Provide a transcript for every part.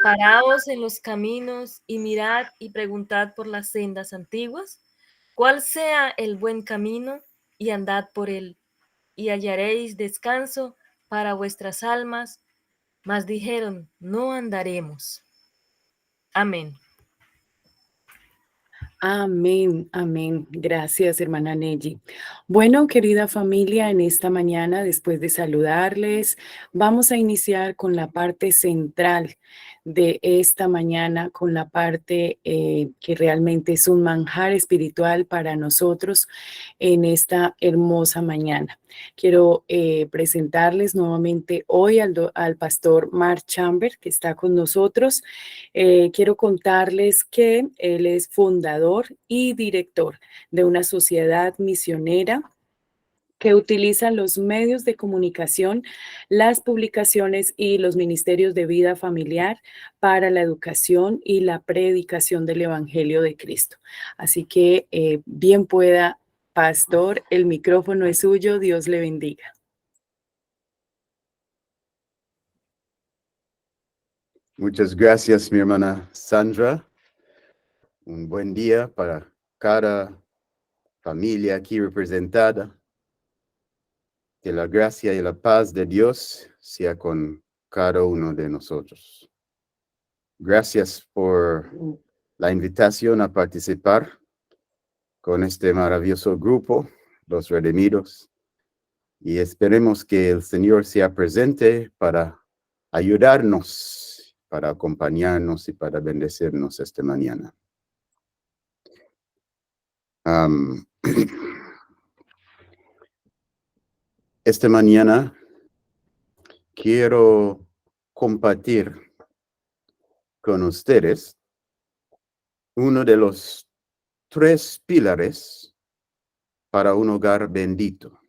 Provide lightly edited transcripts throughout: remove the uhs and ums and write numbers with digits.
Paraos en los caminos y mirad y preguntad por las sendas antiguas, cuál sea el buen camino, y andad por él, y hallaréis descanso para vuestras almas. Mas dijeron, no andaremos. Amén. Amén, amén. Gracias, hermana Neji. Bueno, querida familia, en esta mañana, después de saludarles, vamos a iniciar con la parte central de esta mañana, con la parte que realmente es un manjar espiritual para nosotros en esta hermosa mañana. Quiero presentarles nuevamente hoy al pastor Mark Chamber, que está con nosotros. Quiero contarles que él es fundador y director de una sociedad misionera que utiliza los medios de comunicación, las publicaciones y los ministerios de vida familiar para la educación y la predicación del Evangelio de Cristo. Así que bien pueda, pastor, el micrófono es suyo, Dios le bendiga. Muchas gracias, mi hermana Sandra. Un buen día para cada familia aquí representada. Que la gracia y la paz de Dios sea con cada uno de nosotros. Gracias por la invitación a participar con este maravilloso grupo, los Redimidos, y esperemos que el Señor sea presente para ayudarnos, para acompañarnos y para bendecirnos esta mañana. Esta mañana quiero compartir con ustedes uno de los 3 pilares para un hogar bendito.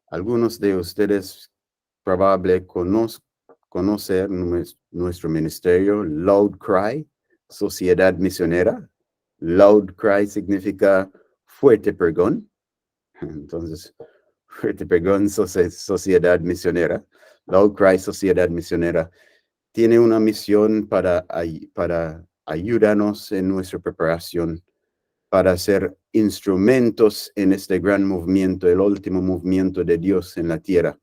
Algunos de ustedes probablemente conocen nuestro ministerio Loud Cry, Sociedad Misionera. Loud Cry significa fuerte pregón. Entonces, fuerte pregón, Sociedad Misionera. Loud Cry, Sociedad Misionera, tiene una misión para ayudarnos en nuestra preparación para ser instrumentos en este gran movimiento, el último movimiento de Dios en la tierra,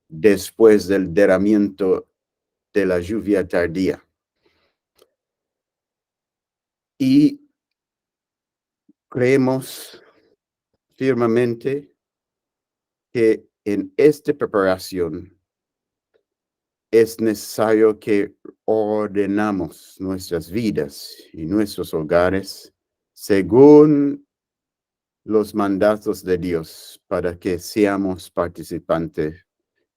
después del derramamiento de la lluvia tardía. Y creemos firmemente que en esta preparación es necesario que ordenamos nuestras vidas y nuestros hogares según los mandatos de Dios para que seamos participantes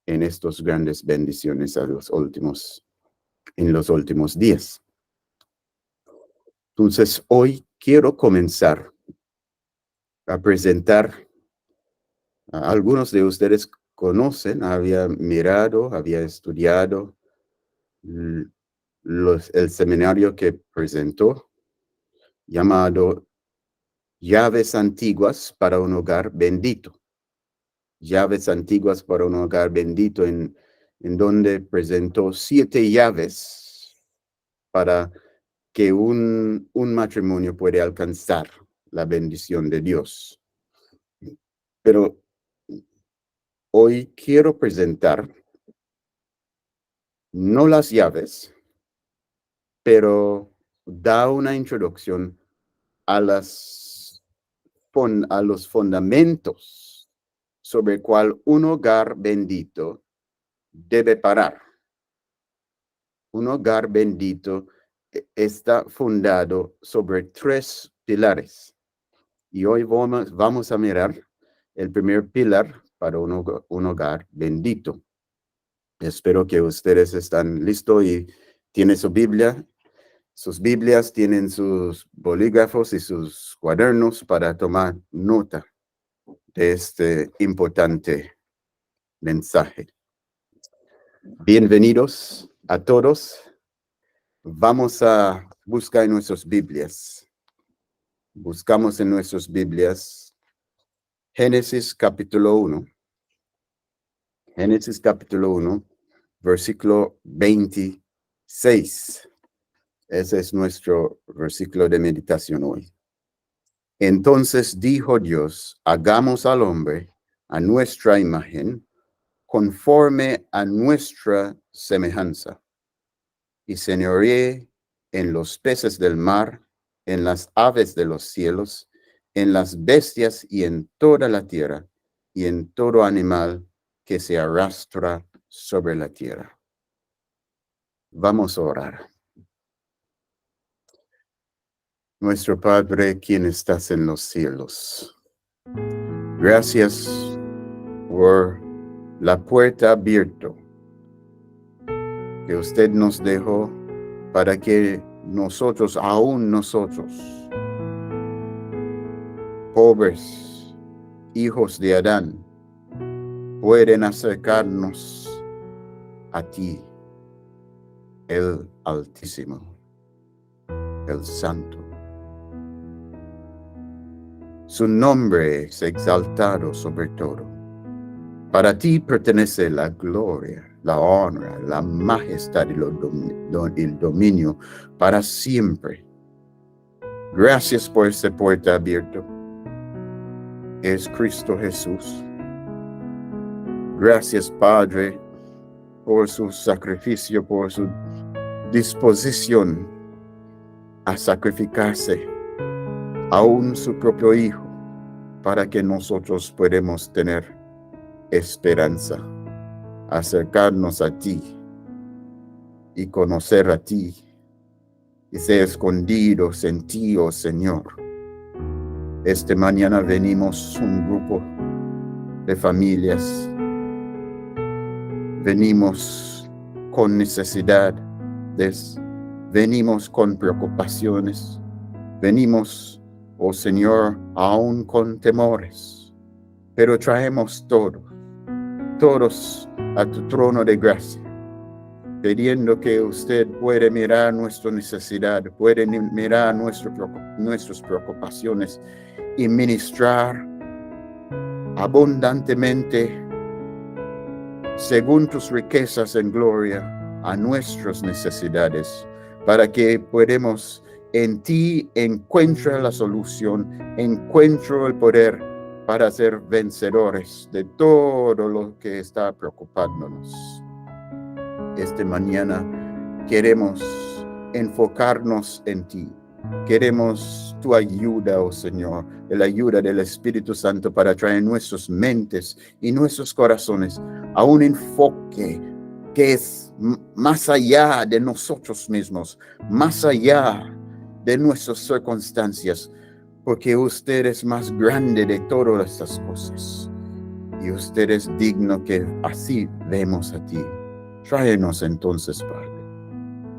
en estas grandes bendiciones en los últimos días. Entonces, hoy quiero comenzar a presentar. Algunos de ustedes conocen, había mirado, había estudiado el seminario que presentó, llamado Llaves Antiguas para un Hogar Bendito. Llaves Antiguas para un Hogar Bendito, en donde presentó 7 llaves para que un matrimonio puede alcanzar la bendición de Dios. Pero hoy quiero presentar no las llaves, pero da una introducción a los fundamentos sobre el cual un hogar bendito debe parar. Un hogar bendito está fundado sobre 3 pilares. Y hoy vamos a mirar el primer pilar para un hogar bendito. Espero que ustedes están listos y tienen su Biblia. Sus Biblias tienen sus bolígrafos y sus cuadernos para tomar nota de este importante mensaje. Bienvenidos a todos. Vamos a buscar en nuestras Biblias. Buscamos en nuestras Biblias Génesis capítulo 1. Génesis capítulo 1, versículo 20 6. Ese es nuestro versículo de meditación hoy. Entonces dijo Dios, hagamos al hombre a nuestra imagen, conforme a nuestra semejanza, y señoree en los peces del mar, en las aves de los cielos, en las bestias y en toda la tierra, y en todo animal que se arrastra sobre la tierra. Vamos a orar. Nuestro Padre, quien estás en los cielos, gracias por la puerta abierta que usted nos dejó para que nosotros, aún nosotros, pobres hijos de Adán, pueden acercarnos a ti, el Altísimo, el Santo. Su nombre es exaltado sobre todo. Para ti pertenece la gloria, la honra, la majestad y el dominio para siempre. Gracias por esta puerta abierta. Es Cristo Jesús. Gracias, Padre, por su sacrificio, por su disposición a sacrificarse, aún su propio Hijo, para que nosotros podamos tener esperanza, acercarnos a ti y conocer a ti y ser escondidos en ti, oh Señor. Esta mañana venimos un grupo de familias, venimos con necesidades, venimos con preocupaciones, venimos, oh Señor, aún con temores, pero traemos todos a tu trono de gracia, pidiendo que usted puede mirar nuestra necesidad, puede mirar nuestras preocupaciones y ministrar abundantemente según tus riquezas en gloria a nuestras necesidades, para que podamos en ti encuentrar la solución, encuentro el poder para ser vencedores de todo lo que está preocupándonos. Esta mañana queremos enfocarnos en ti. Queremos tu ayuda, oh Señor, la ayuda del Espíritu Santo para traer nuestras mentes y nuestros corazones a un enfoque que es más allá de nosotros mismos, más allá de nuestras circunstancias, porque usted es más grande de todas estas cosas y usted es digno que así vemos a ti. Tráenos entonces, Padre.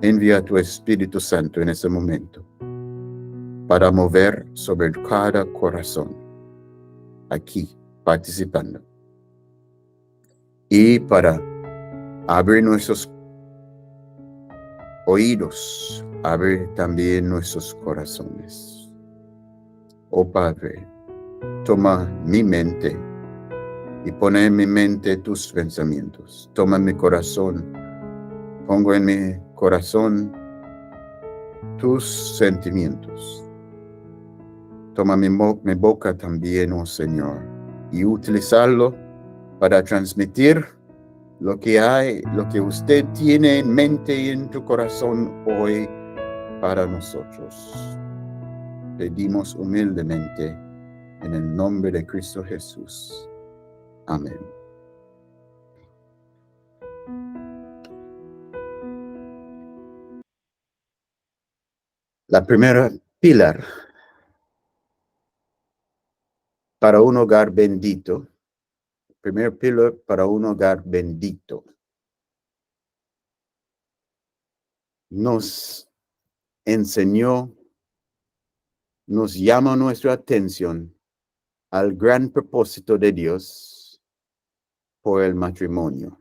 Envía tu Espíritu Santo en ese momento para mover sobre cada corazón aquí participando y para abrir nuestros oídos, abrir también nuestros corazones. Oh Padre, toma mi mente y pone en mi mente tus pensamientos. Toma mi corazón, pongo en mi corazón tus sentimientos. Toma mi boca también, oh Señor, y utilizarlo para transmitir lo que usted tiene en mente y en tu corazón hoy para nosotros. Pedimos humildemente en el nombre de Cristo Jesús. Amén. La primera pilar para un hogar bendito, primer pilar para un hogar bendito, nos enseñó, nos llama nuestra atención al gran propósito de Dios por el matrimonio.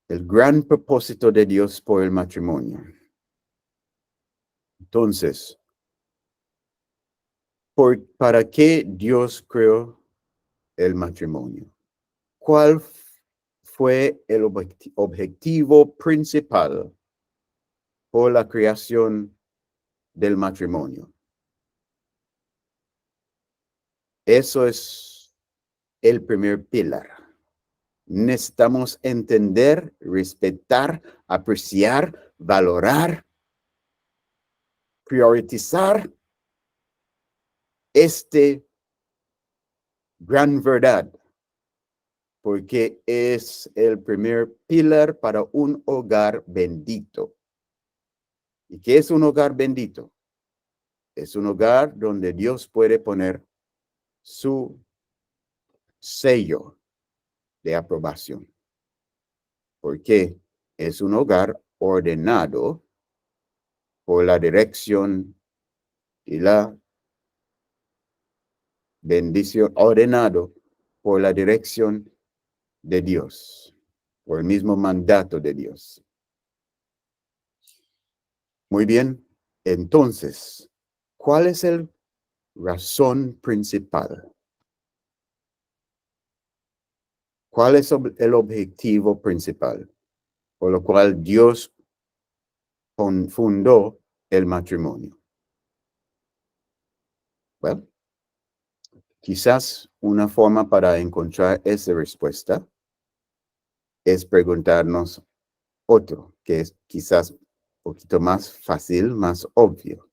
El gran propósito de Dios por el matrimonio. Entonces, ¿para qué Dios creó el matrimonio? ¿Cuál fue el objetivo principal por la creación del matrimonio? Eso es el primer pilar. Necesitamos entender, respetar, apreciar, valorar, priorizar este gran verdad, porque es el primer pilar para un hogar bendito. ¿Y qué es un hogar bendito? Es un hogar donde Dios puede poner su sello de aprobación, porque es un hogar ordenado por la dirección y la bendición, ordenado por la dirección de Dios, por el mismo mandato de Dios. Muy bien, entonces, ¿cuál es la razón principal? ¿Cuál es el objetivo principal por lo cual Dios fundó el matrimonio? Bueno, quizás una forma para encontrar esa respuesta es preguntarnos otro, que es quizás un poquito más fácil, más obvio.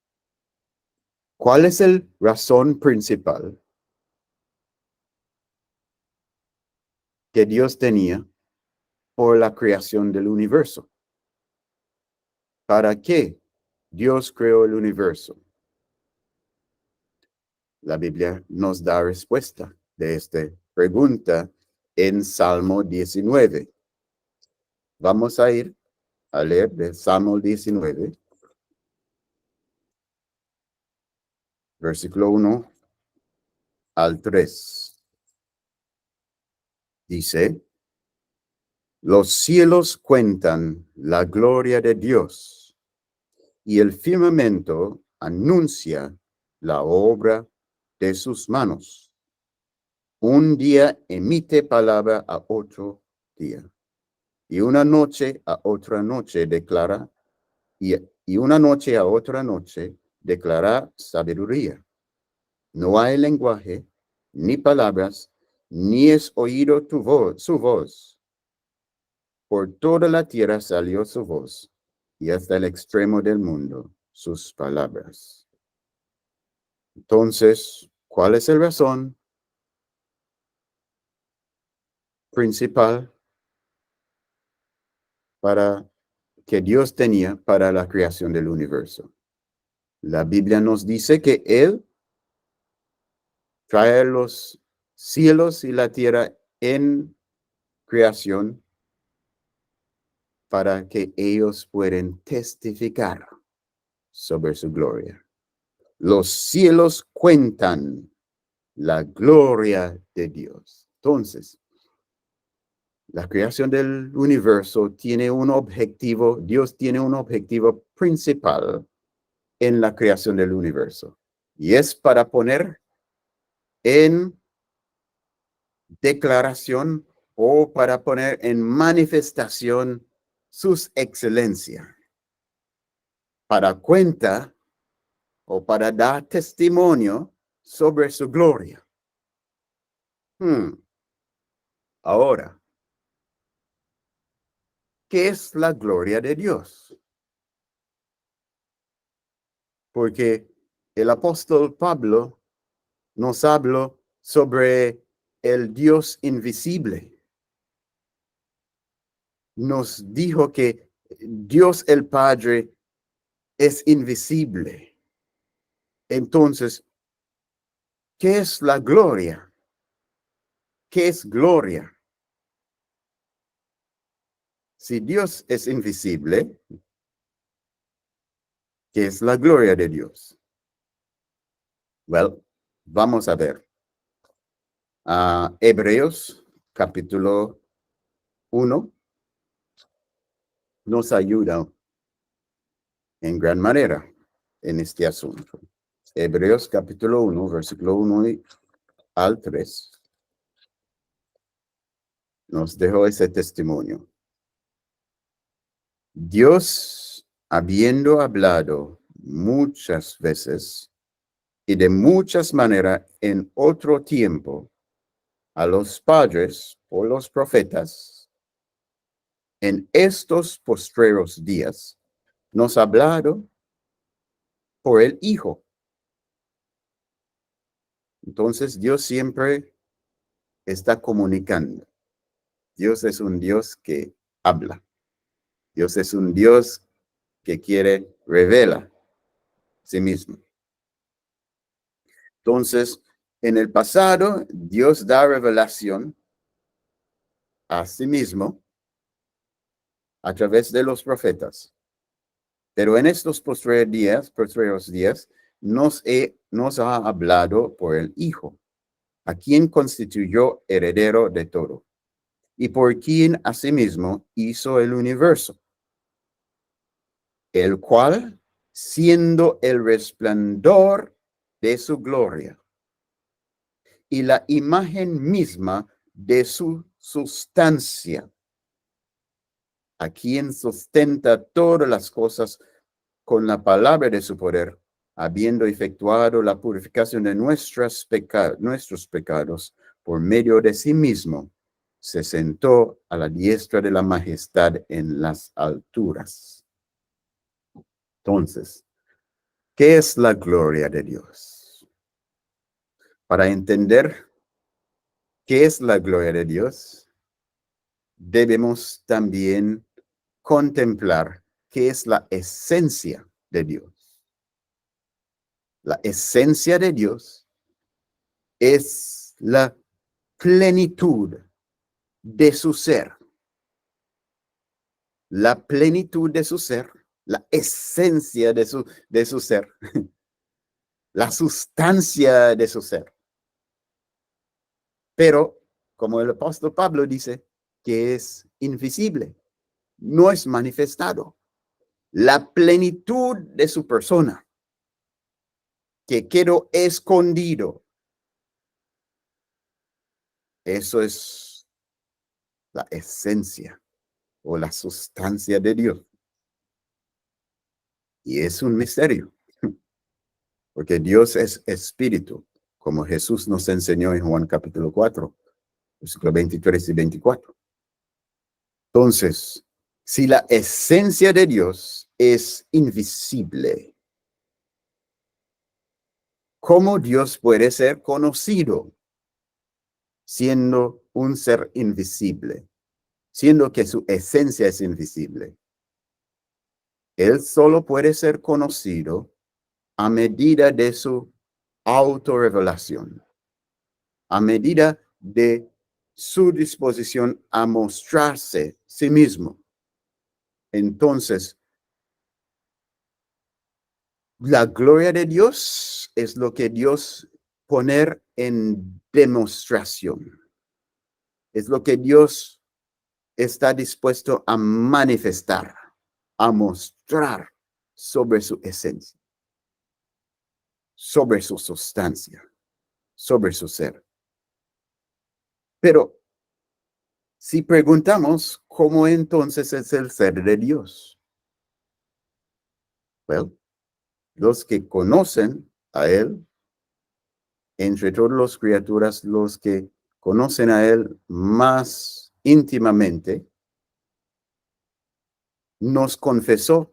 ¿Cuál es la razón principal que Dios tenía por la creación del universo? ¿Para qué Dios creó el universo? La Biblia nos da respuesta de esta pregunta en Salmo 19. Vamos a ir a leer de Salmo 19, versículo 1 al 3. Dice: los cielos cuentan la gloria de Dios, y el firmamento anuncia la obra de sus manos. Un día emite palabra a otro día, y una noche a otra noche declara, y una noche a otra noche declara sabiduría. No hay lenguaje, ni palabras, ni es oído su voz. Por toda la tierra salió su voz, y hasta el extremo del mundo sus palabras. Entonces, ¿cuál es la razón principal que Dios tenía para la creación del universo? La Biblia nos dice que Él trae los cielos y la tierra en creación para que ellos puedan testificar sobre su gloria. Los cielos cuentan la gloria de Dios. Entonces, la creación del universo tiene un objetivo, Dios tiene un objetivo principal en la creación del universo, y es para poner en declaración o para poner en manifestación sus excelencias, para cuenta o para dar testimonio sobre su gloria. Ahora, ¿qué es la gloria de Dios? Porque el apóstol Pablo nos habló sobre el Dios invisible. Nos dijo que Dios el Padre es invisible. Entonces, ¿qué es la gloria? ¿Qué es gloria? Si Dios es invisible, ¿qué es la gloria de Dios? Well, vamos a ver. Hebreos capítulo 1 nos ayuda en gran manera en este asunto. Hebreos capítulo 1, versículo 1 al 3. nos dejó ese testimonio. Dios, habiendo hablado muchas veces y de muchas maneras en otro tiempo a los padres o los profetas, en estos postreros días nos ha hablado por el Hijo. Entonces Dios siempre está comunicando. Dios es un Dios que habla. Dios es un Dios que quiere revela a sí mismo. Entonces, en el pasado, Dios da revelación a sí mismo a través de los profetas. Pero en estos postreros días, nos ha hablado por el Hijo, a quien constituyó heredero de todo, y por quien asimismo hizo el universo, el cual, siendo el resplandor de su gloria y la imagen misma de su sustancia, a quien sustenta todas las cosas con la palabra de su poder, habiendo efectuado la purificación de nuestros pecados por medio de sí mismo, se sentó a la diestra de la majestad en las alturas. Entonces, ¿qué es la gloria de Dios? Para entender qué es la gloria de Dios, debemos también contemplar qué es la esencia de Dios. La esencia de Dios es la plenitud de su ser. La plenitud de su ser, la esencia de su ser, la sustancia de su ser. Pero, como el apóstol Pablo dice, que es invisible, no es manifestado. La plenitud de su persona, que quedó escondido. Eso es la esencia o la sustancia de Dios. Y es un misterio, porque Dios es espíritu, como Jesús nos enseñó en Juan capítulo 4, versículos 23 y 24. Entonces, si la esencia de Dios es invisible, ¿cómo Dios puede ser conocido siendo un ser invisible, siendo que su esencia es invisible? Él solo puede ser conocido a medida de su autorrevelación, a medida de su disposición a mostrarse sí mismo. Entonces, la gloria de Dios es lo que Dios poner en demostración. Es lo que Dios está dispuesto a manifestar, a mostrar sobre su esencia, sobre su sustancia, sobre su ser. Pero si preguntamos, ¿cómo entonces es el ser de Dios? Well, los que conocen a Él, entre todas las criaturas, los que conocen a Él más íntimamente, nos confesó,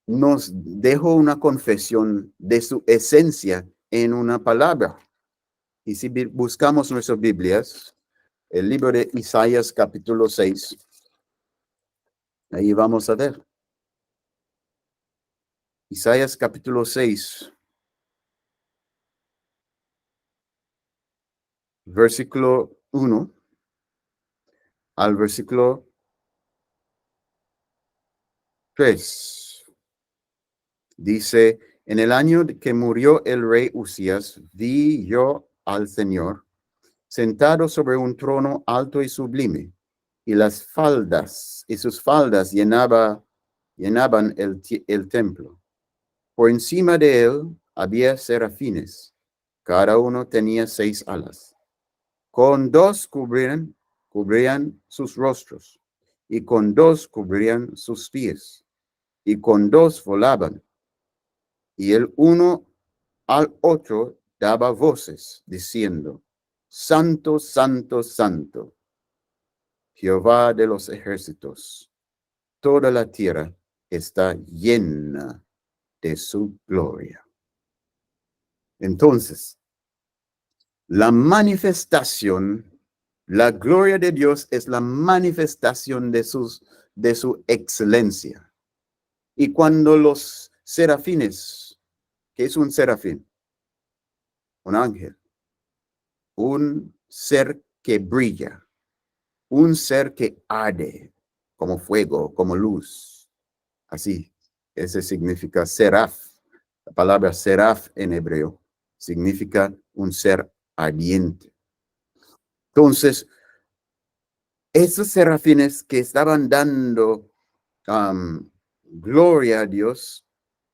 nos dejó una confesión de su esencia en una palabra. Y si buscamos nuestras Biblias, el libro de Isaías capítulo 6, ahí vamos a ver. Isaías capítulo 6, versículo 1 al versículo 3. Dice, en el año que murió el rey Usías, vi yo al Señor sentado sobre un trono alto y sublime, y sus faldas llenaban el templo. Por encima de él había serafines, cada uno tenía 6 alas. Con dos cubrían sus rostros, y con dos cubrían sus pies, y con dos volaban. Y el uno al otro daba voces, diciendo, Santo, Santo, Santo, Jehová de los ejércitos, toda la tierra está llena de su gloria. Entonces, la manifestación, la gloria de Dios es la manifestación de su excelencia. Y cuando los serafines, ¿qué es un serafín? Un ángel, un ser que brilla, un ser que arde como fuego, como luz. Así, ese significa seraf. La palabra seraf en hebreo significa un ser ardiente. Entonces, esos serafines que estaban dando gloria a Dios,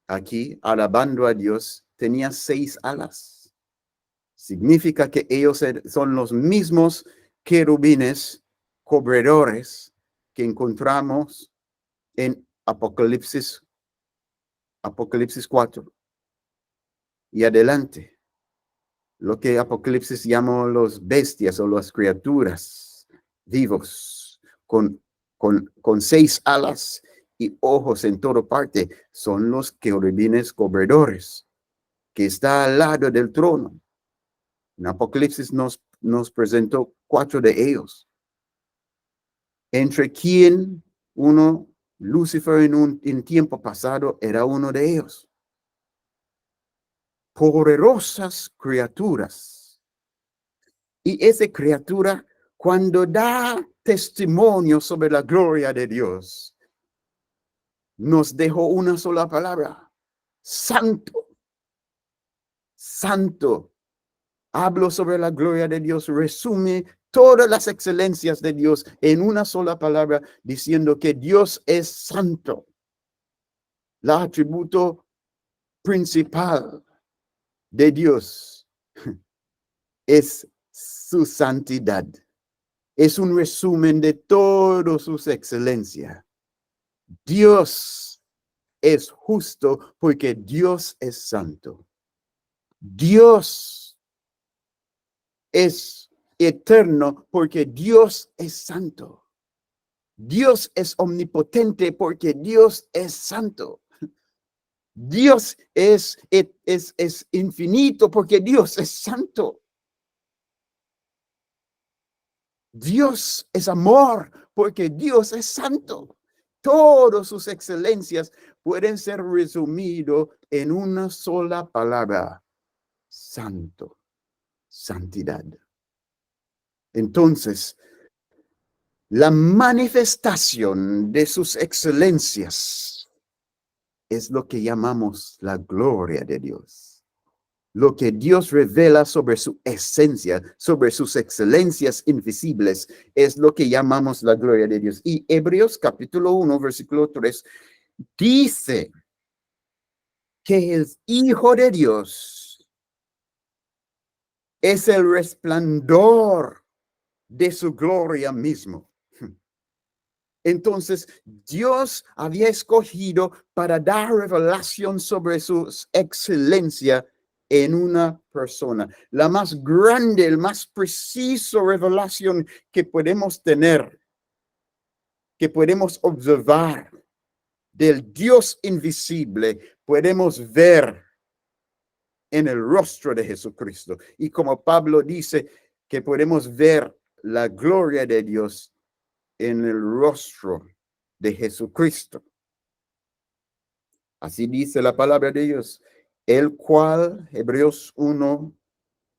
aquí, alabando a Dios, tenían 6 alas. Significa que ellos son los mismos querubines, cubridores, que encontramos en Apocalipsis 4 y adelante. Lo que Apocalipsis llama los bestias o las criaturas vivos, con 6 alas y ojos en toda parte, son los querubines cubridores que está al lado del trono. En Apocalipsis nos presentó 4 de ellos. Entre quien Lucifer en tiempo pasado era uno de ellos. Poderosas criaturas. Y esa criatura, cuando da testimonio sobre la gloria de Dios, nos dejó una sola palabra: santo. Santo. Hablo sobre la gloria de Dios, resume todas las excelencias de Dios en una sola palabra, diciendo que Dios es santo. El atributo principal de Dios es su santidad. Es un resumen de todas sus excelencias. Dios es justo porque Dios es santo. Dios es eterno porque Dios es santo. Dios es omnipotente porque Dios es santo. Dios es infinito porque Dios es santo. Dios es amor porque Dios es santo. Todas sus excelencias pueden ser resumidas en una sola palabra: santo, santidad. Entonces, la manifestación de sus excelencias es lo que llamamos la gloria de Dios. Lo que Dios revela sobre su esencia, sobre sus excelencias invisibles, es lo que llamamos la gloria de Dios. Y Hebreos capítulo 1, versículo 3, dice que el Hijo de Dios es el resplandor de su gloria mismo. Entonces, Dios había escogido para dar revelación sobre su excelencia en una persona. La más grande, el más preciso revelación que podemos tener, que podemos observar del Dios invisible, podemos ver en el rostro de Jesucristo. Y como Pablo dice que podemos ver la gloria de Dios en el rostro de Jesucristo. Así dice la palabra de Dios, el cual, Hebreos 1,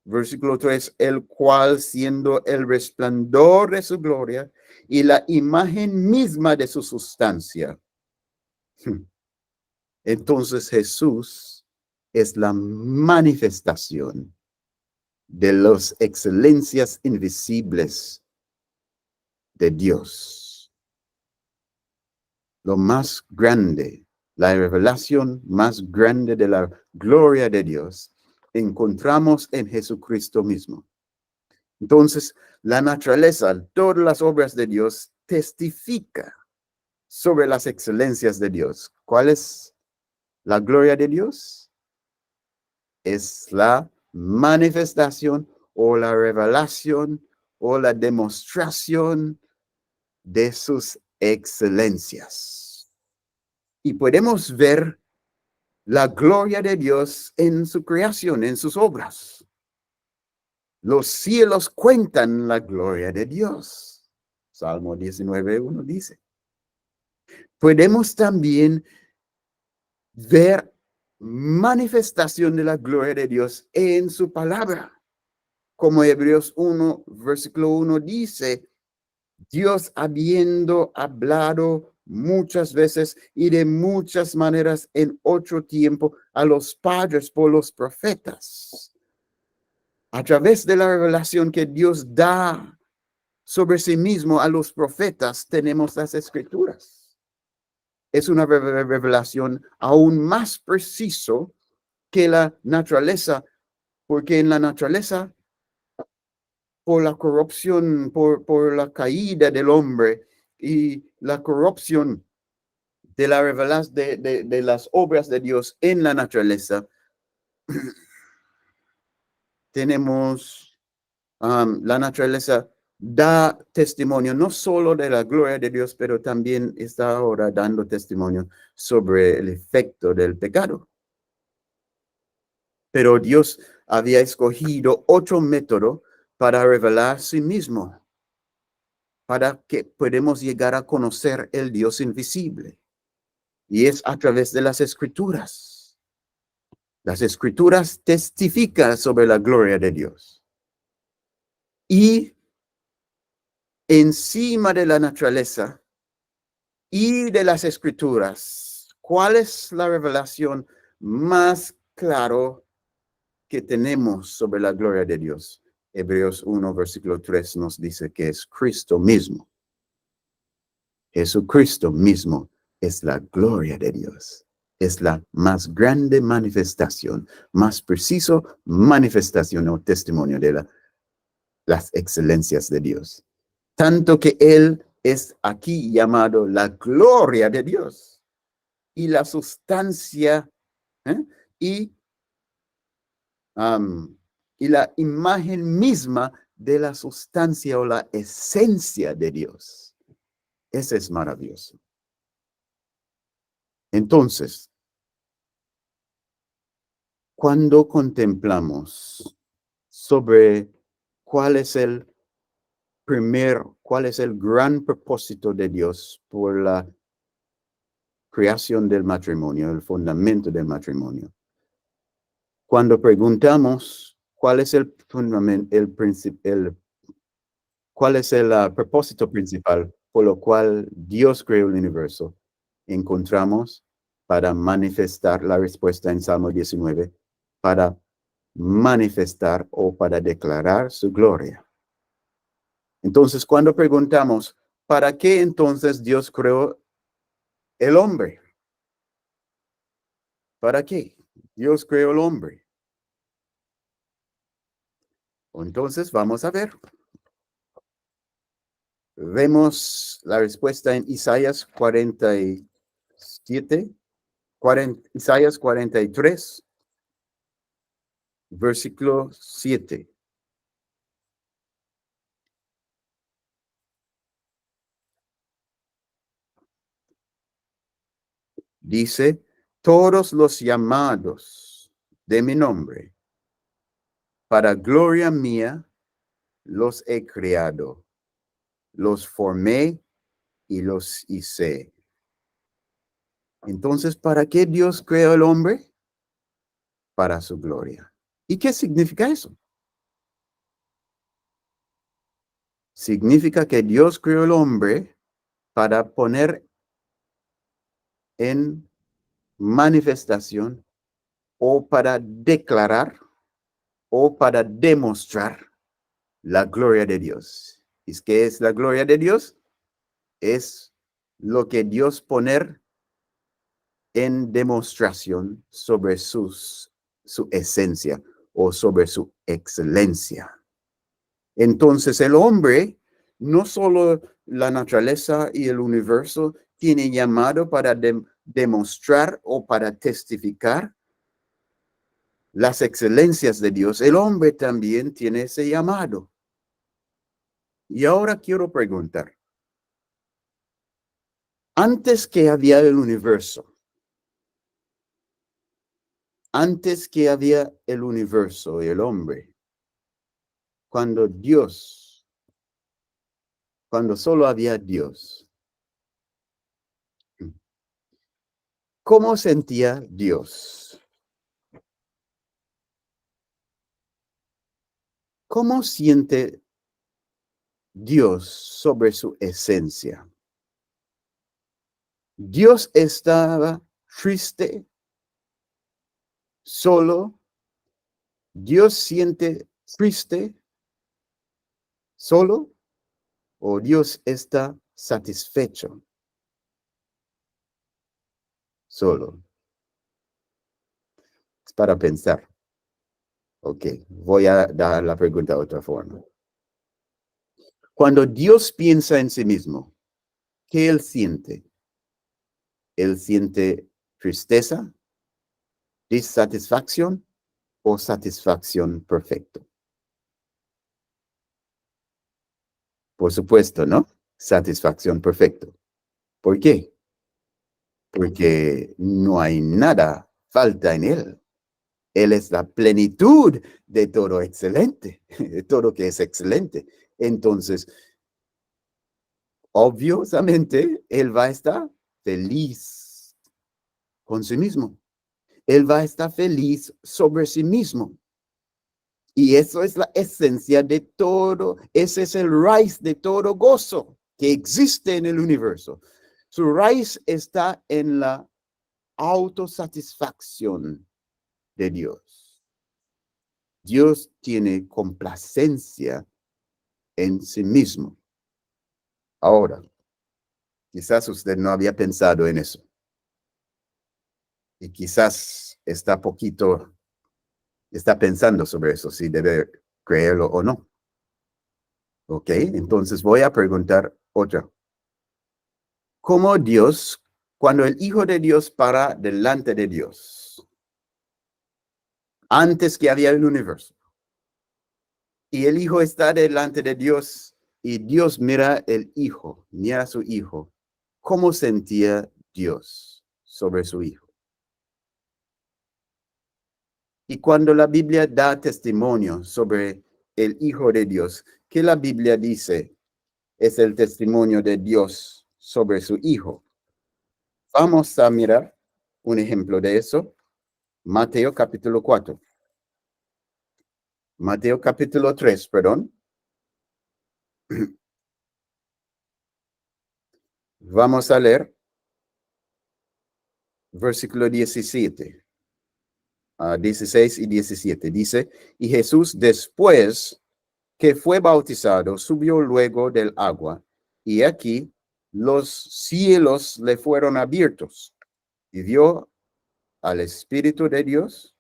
versículo 3, el cual siendo el resplandor de su gloria y la imagen misma de su sustancia. Entonces Jesús es la manifestación de las excelencias invisibles de Dios. Lo más grande, la revelación más grande de la gloria de Dios, encontramos en Jesucristo mismo. Entonces, la naturaleza, todas las obras de Dios testifica sobre las excelencias de Dios. ¿Cuál es la gloria de Dios? Es la manifestación o la revelación o la demostración de sus excelencias. Y podemos ver la gloria de Dios en su creación, en sus obras. Los cielos cuentan la gloria de Dios. Salmo 19:1 dice. Podemos también ver manifestación de la gloria de Dios en su palabra. Como Hebreos 1, versículo 1 dice, Dios habiendo hablado muchas veces y de muchas maneras en otro tiempo a los padres por los profetas. A través de la revelación que Dios da sobre sí mismo a los profetas, tenemos las escrituras. Es una revelación aún más preciso que la naturaleza, porque en la naturaleza, por la corrupción, por la caída del hombre y la corrupción de la revelación de las obras de Dios en la naturaleza, tenemos la naturaleza da testimonio no solo de la gloria de Dios, pero también está ahora dando testimonio sobre el efecto del pecado. Pero Dios había escogido otro método para revelar sí mismo, para que podamos llegar a conocer el Dios invisible. Y es a través de las escrituras. Las escrituras testifican sobre la gloria de Dios. Y encima de la naturaleza y de las escrituras, ¿cuál es la revelación más claro que tenemos sobre la gloria de Dios? Hebreos 1, versículo 3 nos dice que es Cristo mismo. Jesucristo mismo es la gloria de Dios. Es la más grande manifestación, más preciso manifestación o testimonio de las excelencias de Dios. Tanto que Él es aquí llamado la gloria de Dios y la sustancia y la imagen misma de la sustancia o la esencia de Dios. Ese es maravilloso. Entonces, cuando contemplamos sobre cuál es el gran propósito de Dios por la creación del matrimonio, el fundamento del matrimonio, cuando preguntamos cuál es el fundamento, cuál es el propósito principal por lo cual Dios creó el universo, encontramos para manifestar la respuesta en Salmo 19, para manifestar o para declarar su gloria. Entonces, cuando preguntamos, ¿para qué entonces Dios creó el hombre? ¿Para qué Dios creó el hombre? Entonces, vamos a ver. Vemos la respuesta en Isaías 47, Isaías 43, versículo 7. Dice, todos los llamados de mi nombre, para gloria mía, los he creado, los formé y los hice. Entonces, ¿para qué Dios creó el hombre? Para su gloria. ¿Y qué significa eso? Significa que Dios creó el hombre para poner en manifestación o para declarar o para demostrar la gloria de Dios. ¿Y qué es la gloria de Dios? Es lo que Dios poner en demostración sobre su esencia o sobre su excelencia. Entonces el hombre, no solo la naturaleza y el universo, tiene llamado para demostrar o para testificar las excelencias de Dios. El hombre también tiene ese llamado. Y ahora quiero preguntar, antes que había el universo, antes que había el universo y el hombre, cuando solo había Dios, ¿cómo sentía Dios? ¿Cómo siente Dios sobre su esencia? Dios estaba triste, solo. Dios siente triste, solo. ¿O Dios está satisfecho, solo? Es para pensar. Ok, voy a dar la pregunta de otra forma. Cuando Dios piensa en sí mismo, ¿qué Él siente? ¿Él siente tristeza, disatisfacción o satisfacción perfecta? Por supuesto, ¿no? Satisfacción perfecta. ¿Por qué? Porque no hay nada falta en Él. Él es la plenitud de todo excelente, de todo que es excelente. Entonces, obviamente, Él va a estar feliz con sí mismo. Él va a estar feliz sobre sí mismo. Y eso es la esencia de todo, ese es el raíz de todo gozo que existe en el universo. Su raíz está en la autosatisfacción de Dios. Dios tiene complacencia en sí mismo. Ahora, quizás usted no había pensado en eso. Y quizás está pensando sobre eso, si debe creerlo o no. Ok, entonces voy a preguntar otra. ¿Cómo Dios, cuando el Hijo de Dios para delante de Dios, antes que había el universo, y el Hijo está delante de Dios, y Dios mira a su Hijo, ¿cómo sentía Dios sobre su Hijo? Y cuando la Biblia da testimonio sobre el Hijo de Dios, ¿qué la Biblia dice es el testimonio de Dios sobre su Hijo? Vamos a mirar un ejemplo de eso. Mateo capítulo 4. Mateo capítulo 3, perdón. Vamos a leer versículo 17. 16 y 17. Dice, y Jesús después que fue bautizado, subió luego del agua, y aquí los cielos le fueron abiertos, y vio al Espíritu de Dios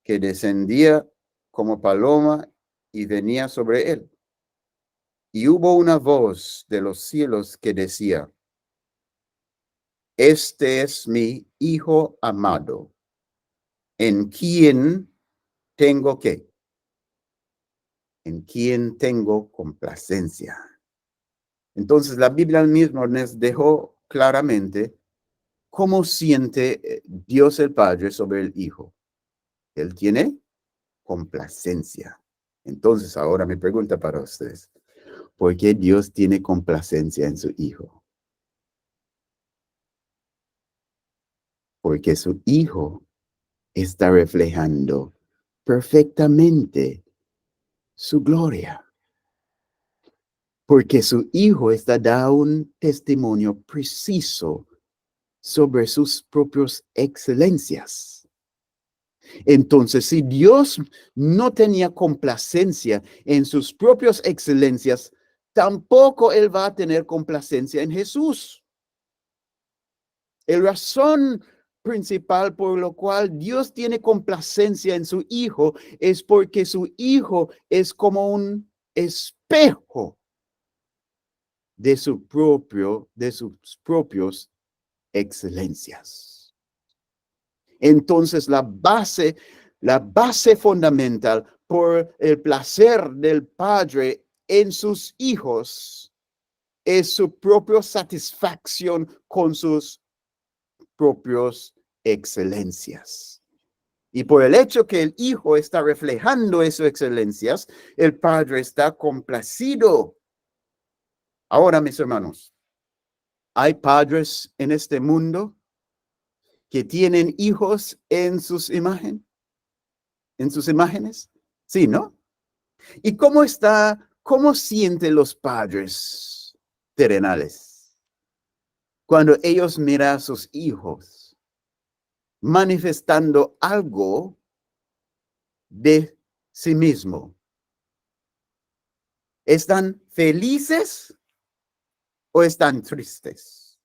que descendía como paloma y venía sobre él. Y hubo una voz de los cielos que decía, este es mi Hijo amado, en quien tengo ¿qué? En quien tengo complacencia. Entonces la Biblia mismo nos dejó claramente cómo siente Dios el Padre sobre el Hijo. Él tiene complacencia. Entonces ahora mi pregunta para ustedes, ¿por qué Dios tiene complacencia en su Hijo? Porque su Hijo está reflejando perfectamente su gloria. Porque su Hijo está dando un testimonio preciso sobre sus propias excelencias. Entonces, si Dios no tenía complacencia en sus propias excelencias, tampoco Él va a tener complacencia en Jesús. La razón principal por lo cual Dios tiene complacencia en su Hijo es porque su Hijo es como un espejo de sus propios excelencias. Entonces la base fundamental por el placer del Padre en sus hijos es su propia satisfacción con sus propias excelencias. Y por el hecho que el Hijo está reflejando esas excelencias, el Padre está complacido. Ahora, mis hermanos, ¿hay padres en este mundo que tienen hijos en sus imágenes? Sí, ¿no? ¿Y cómo sienten los padres terrenales cuando ellos miran a sus hijos manifestando algo de sí mismo? ¿Están felices o están tristes?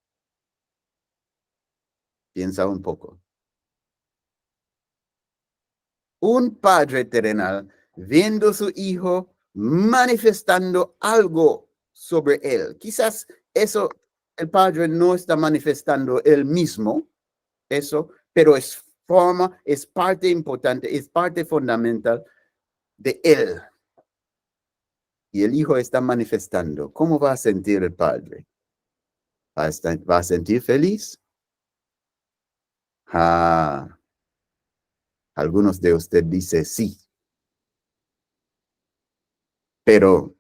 Piensa un poco. Un padre terrenal viendo a su hijo manifestando algo sobre él. Quizás eso el padre no está manifestando él mismo, pero es parte importante, es parte fundamental de él. Y el hijo está manifestando. ¿Cómo va a sentir el padre? ¿Va a sentir feliz? Algunos de ustedes dicen sí. Pero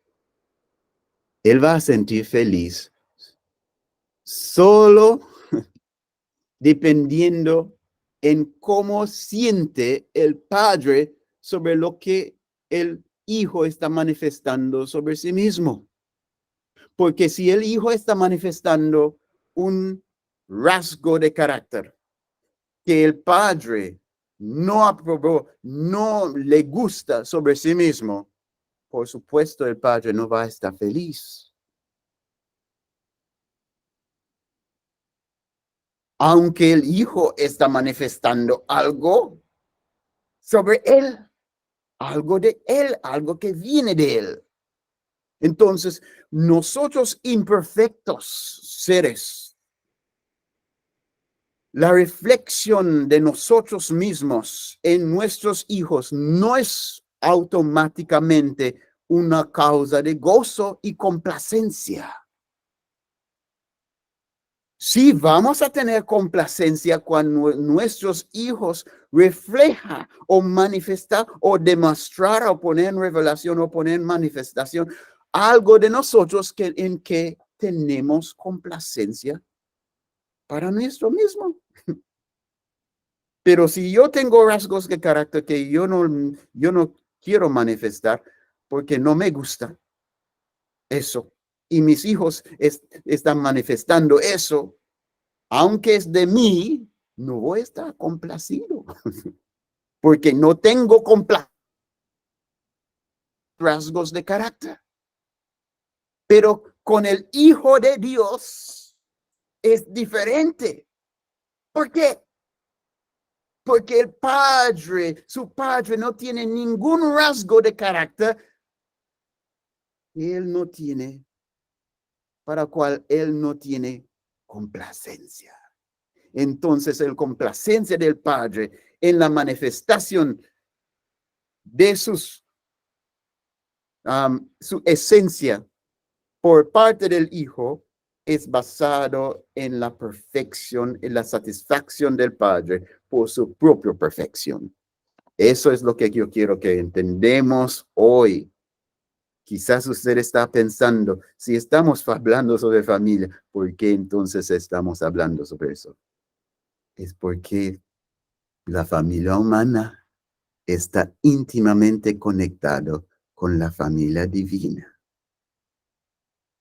él va a sentir feliz solo dependiendo en cómo siente el padre sobre lo que el hijo está manifestando sobre sí mismo. Porque si el hijo está manifestando un rasgo de carácter que el padre no aprobó, no le gusta sobre sí mismo, por supuesto el padre no va a estar feliz. Aunque el hijo está manifestando algo sobre él, algo de él, algo que viene de él. Entonces, nosotros imperfectos seres, la reflexión de nosotros mismos en nuestros hijos no es automáticamente una causa de gozo y complacencia. Sí, vamos a tener complacencia cuando nuestros hijos reflejan o manifestan o demostrar o poner en revelación o poner en manifestación algo de nosotros en que tenemos complacencia para nuestro mismo. Pero si yo tengo rasgos de carácter que yo no quiero manifestar porque no me gusta eso, y mis hijos están manifestando eso, aunque es de mí, no voy a estar complacido, porque no tengo rasgos de carácter. Pero con el Hijo de Dios es diferente. ¿Por qué? Porque su padre no tiene ningún rasgo de carácter que él no tiene, para cual él no tiene complacencia. Entonces, el complacencia del Padre en la manifestación de su esencia por parte del Hijo es basado en la perfección, en la satisfacción del Padre por su propia perfección. Eso es lo que yo quiero que entendamos hoy. Quizás usted está pensando, si estamos hablando sobre familia, ¿por qué entonces estamos hablando sobre eso? Es porque la familia humana está íntimamente conectado con la familia divina.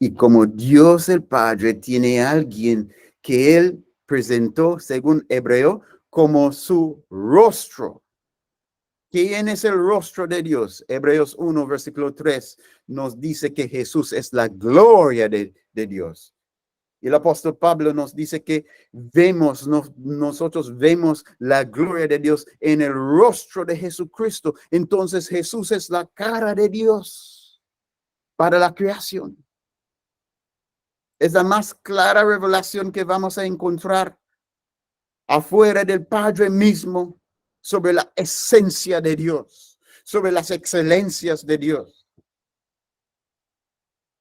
Y como Dios el Padre tiene a alguien que él presentó, según Hebreo, como su rostro. ¿Quién es el rostro de Dios? Hebreos 1, versículo 3 nos dice que Jesús es la gloria de Dios. Y el apóstol Pablo nos dice que nosotros vemos la gloria de Dios en el rostro de Jesucristo. Entonces Jesús es la cara de Dios para la creación. Es la más clara revelación que vamos a encontrar afuera del Padre mismo sobre la esencia de Dios, sobre las excelencias de Dios.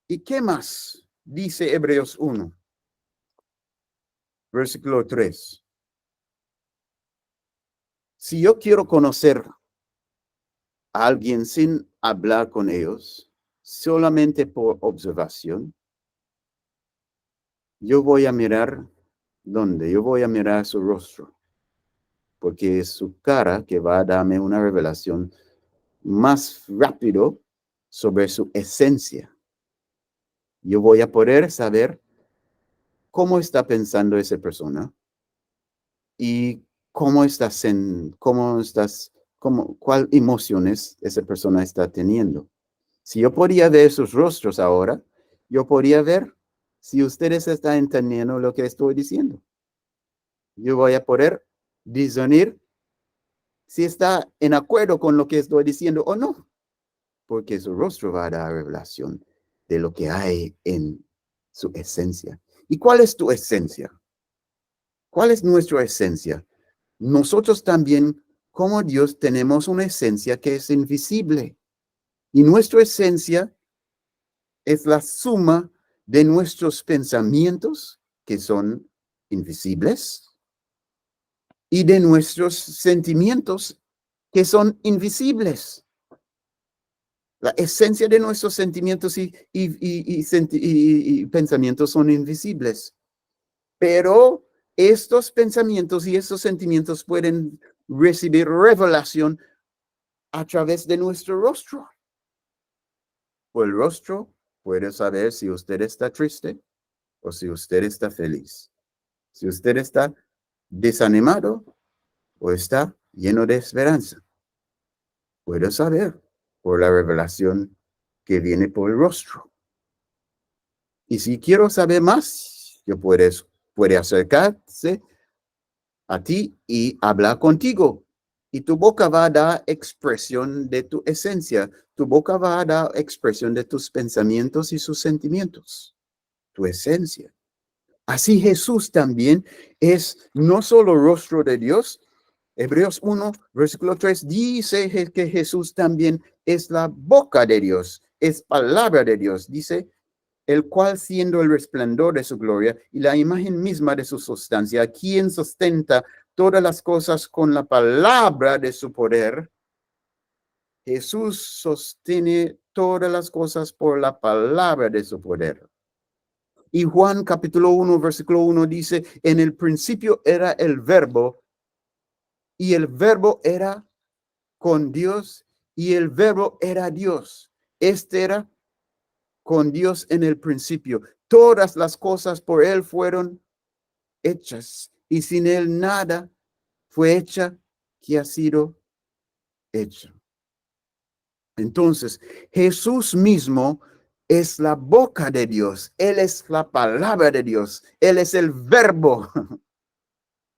¿Y qué más dice Hebreos 1? Versículo 3. Si yo quiero conocer a alguien sin hablar con ellos, solamente por observación, yo voy a mirar ¿dónde? Yo voy a mirar su rostro, porque es su cara que va a darme una revelación más rápido sobre su esencia. Yo voy a poder saber cómo está pensando esa persona y cuál emociones esa persona está teniendo. Si yo podía ver sus rostros ahora, yo podría ver si ustedes están entendiendo lo que estoy diciendo. Yo voy a poder discernir si está en acuerdo con lo que estoy diciendo o no, porque su rostro va a dar revelación de lo que hay en su esencia. ¿Y cuál es tu esencia? ¿Cuál es nuestra esencia? Nosotros también, como Dios, tenemos una esencia que es invisible. Y nuestra esencia es la suma de nuestros pensamientos, que son invisibles, y de nuestros sentimientos, que son invisibles. La esencia de nuestros sentimientos y pensamientos son invisibles. Pero estos pensamientos y estos sentimientos pueden recibir revelación a través de nuestro rostro. Por el rostro puede saber si usted está triste o si usted está feliz. Si usted está desanimado o está lleno de esperanza. Puede saber por la revelación que viene por el rostro. Y si quiero saber más, puede acercarse a ti y hablar contigo. Y tu boca va a dar expresión de tu esencia. Tu boca va a dar expresión de tus pensamientos y sus sentimientos. Tu esencia. Así Jesús también es no solo rostro de Dios. Hebreos 1, versículo 3 dice que Jesús también es la boca de Dios, es palabra de Dios. Dice, el cual siendo el resplandor de su gloria y la imagen misma de su sustancia, quien sustenta todas las cosas con la palabra de su poder. Jesús sostiene todas las cosas por la palabra de su poder. Y Juan capítulo 1, versículo 1 dice, en el principio era el verbo, y el verbo era con Dios, y el verbo era Dios. Este era con Dios en el principio. Todas las cosas por él fueron hechas, y sin él nada fue hecha que ha sido hecha. Entonces, Jesús mismo es la boca de Dios. Él es la palabra de Dios. Él es el verbo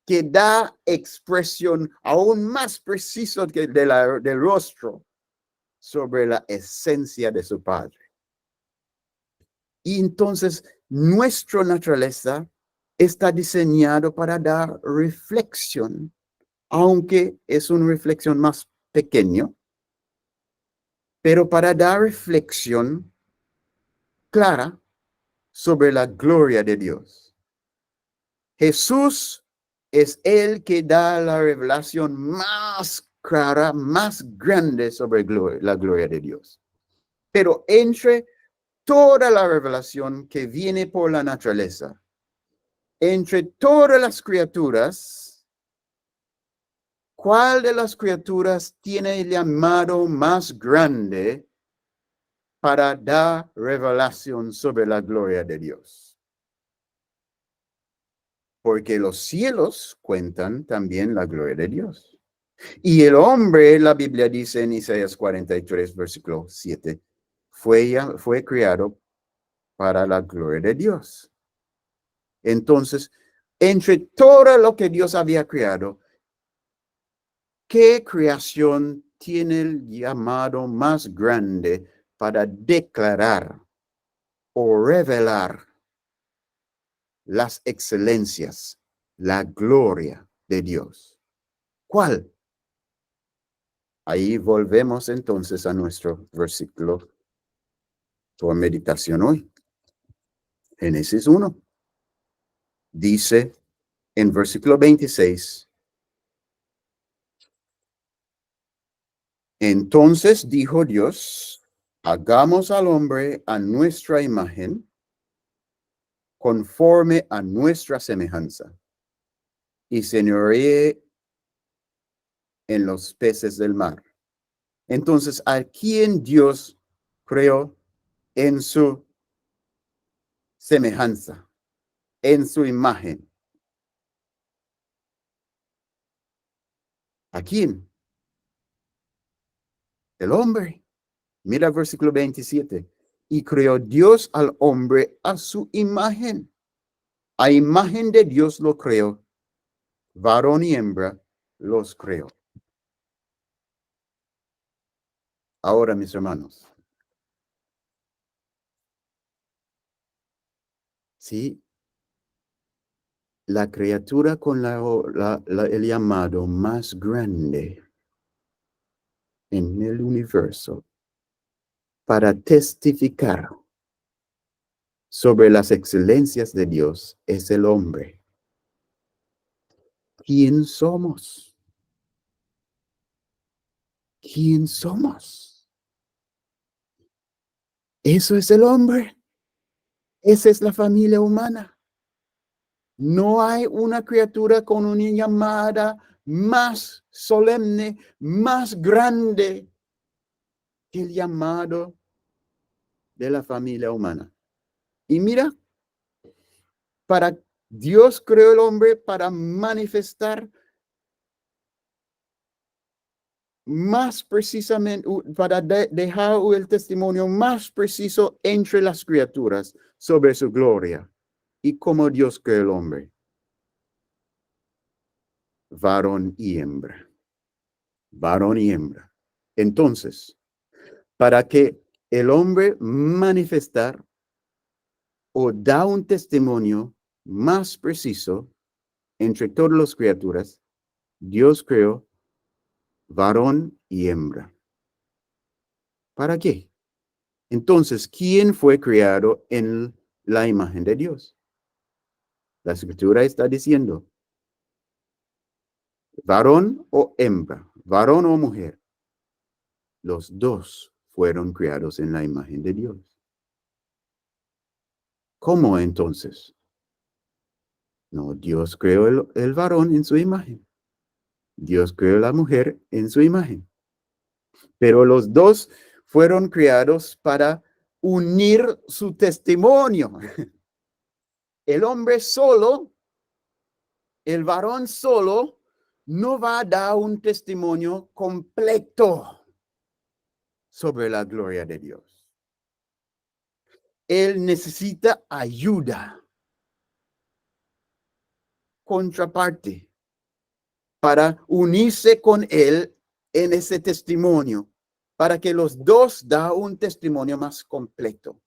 que da expresión aún más preciso que del rostro sobre la esencia de su Padre. Y entonces, nuestra naturaleza está diseñado para dar reflexión, aunque es una reflexión más pequeña, pero para dar reflexión clara sobre la gloria de Dios. Jesús es el que da la revelación más clara, más grande sobre la gloria de Dios. Pero entre toda la revelación que viene por la naturaleza, entre todas las criaturas, ¿cuál de las criaturas tiene el llamado más grande para dar revelación sobre la gloria de Dios? Porque los cielos cuentan también la gloria de Dios. Y el hombre, la Biblia dice en Isaías 43, versículo 7, fue creado para la gloria de Dios. Entonces, entre todo lo que Dios había creado, ¿qué creación tiene el llamado más grande para declarar o revelar las excelencias, la gloria de Dios? ¿Cuál? Ahí volvemos entonces a nuestro versículo por meditación hoy. Génesis 1. Dice en versículo 26, entonces dijo Dios, hagamos al hombre a nuestra imagen, conforme a nuestra semejanza, y señoree en los peces del mar. Entonces, ¿a quién Dios creó en su semejanza, en su imagen? ¿A quién? El hombre. Mira el versículo 27. Y creó Dios al hombre a su imagen. A imagen de Dios lo creó. Varón y hembra los creó. Ahora, mis hermanos. Sí, la criatura con el llamado más grande en el universo para testificar sobre las excelencias de Dios es el hombre. ¿Quién somos? ¿Quién somos? Eso es el hombre. Esa es la familia humana. No hay una criatura con una llamada más solemne, más grande que el llamado de la familia humana. Y mira, para Dios creó el hombre para manifestar más precisamente, para dejar el testimonio más preciso entre las criaturas sobre su gloria y cómo Dios creó el hombre. Varón y hembra. Varón y hembra. Entonces, para que el hombre manifestar o da un testimonio más preciso entre todas las criaturas, Dios creó varón y hembra. ¿Para qué? Entonces, ¿quién fue creado en la imagen de Dios? La escritura está diciendo, varón o hembra, varón o mujer, los dos fueron creados en la imagen de Dios. ¿Cómo entonces? No, Dios creó el varón en su imagen. Dios creó la mujer en su imagen. Pero los dos fueron creados para unir su testimonio. El hombre solo, el varón solo, no va a dar un testimonio completo sobre la gloria de Dios. Él necesita ayuda, contraparte, para unirse con él en ese testimonio, para que los dos da un testimonio más completo,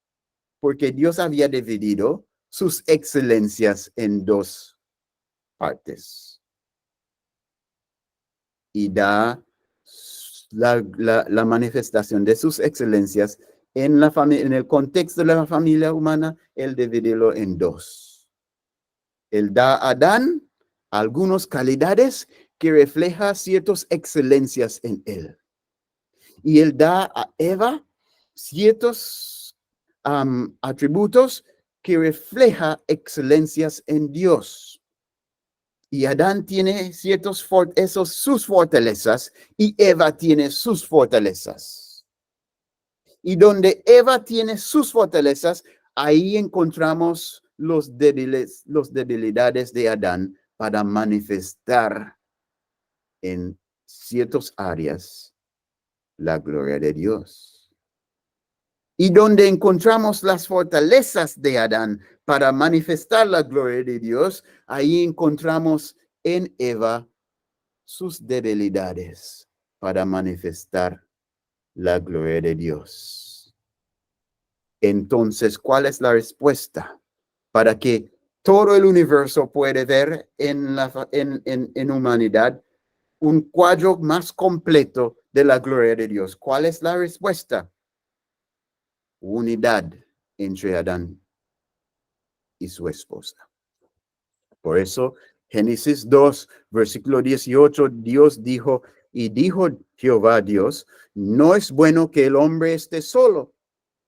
porque Dios había dividido sus excelencias en dos partes y da la manifestación de sus excelencias en el contexto de la familia humana. Él dividirlo en dos. Él da a Adán algunas calidades que reflejan ciertas excelencias en él. Y él da a Eva ciertos atributos que reflejan excelencias en Dios. Y Adán tiene sus fortalezas y Eva tiene sus fortalezas. Y donde Eva tiene sus fortalezas, ahí encontramos los debilidades de Adán para manifestar en ciertas áreas la gloria de Dios. Y donde encontramos las fortalezas de Adán para manifestar la gloria de Dios, ahí encontramos en Eva sus debilidades para manifestar la gloria de Dios. Entonces, ¿cuál es la respuesta? Para que todo el universo puede ver en humanidad un cuadro más completo de la gloria de Dios. ¿Cuál es la respuesta? Unidad entre Adán y su esposa. Por eso, Génesis 2, versículo 18, Dios dijo, y dijo Jehová Dios, no es bueno que el hombre esté solo,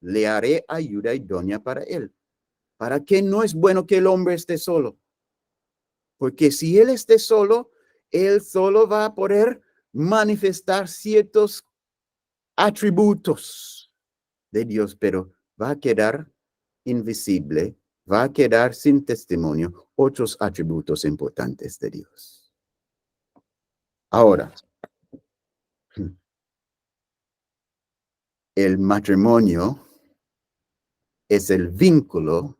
le haré ayuda idónea para él. ¿Para qué no es bueno que el hombre esté solo? Porque si él esté solo, él solo va a poder manifestar ciertos atributos de Dios, pero va a quedar invisible, va a quedar sin testimonio otros atributos importantes de Dios. Ahora, el matrimonio es el vínculo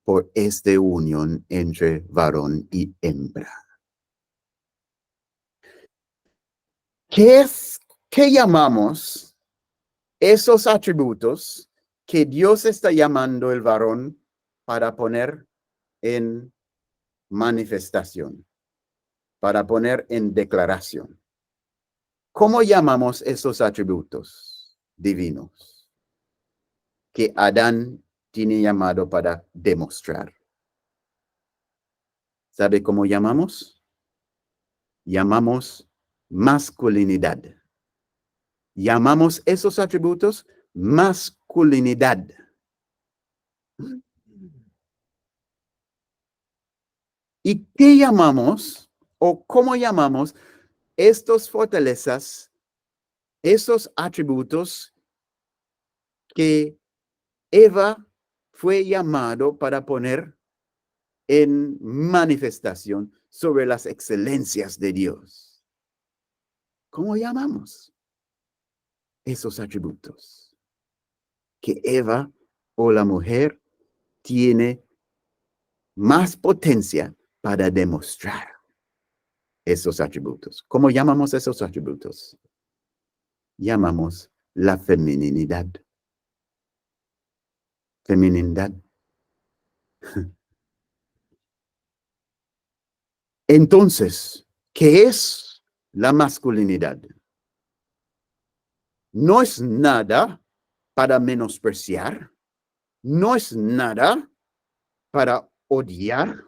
por esta unión entre varón y hembra. ¿Qué llamamos esos atributos que Dios está llamando el varón para poner en manifestación, para poner en declaración? ¿Cómo llamamos esos atributos divinos que Adán tiene llamado para demostrar? ¿Sabe cómo llamamos? Llamamos masculinidad. Llamamos esos atributos masculinidad. ¿Y qué llamamos o cómo llamamos estas fortalezas, esos atributos que Eva fue llamado para poner en manifestación sobre las excelencias de Dios? ¿Cómo llamamos esos atributos que Eva o la mujer tiene más potencia para demostrar esos atributos? ¿Cómo llamamos esos atributos? Llamamos la feminidad. Feminidad. Entonces, ¿qué es la masculinidad? No es nada para menospreciar, no es nada para odiar,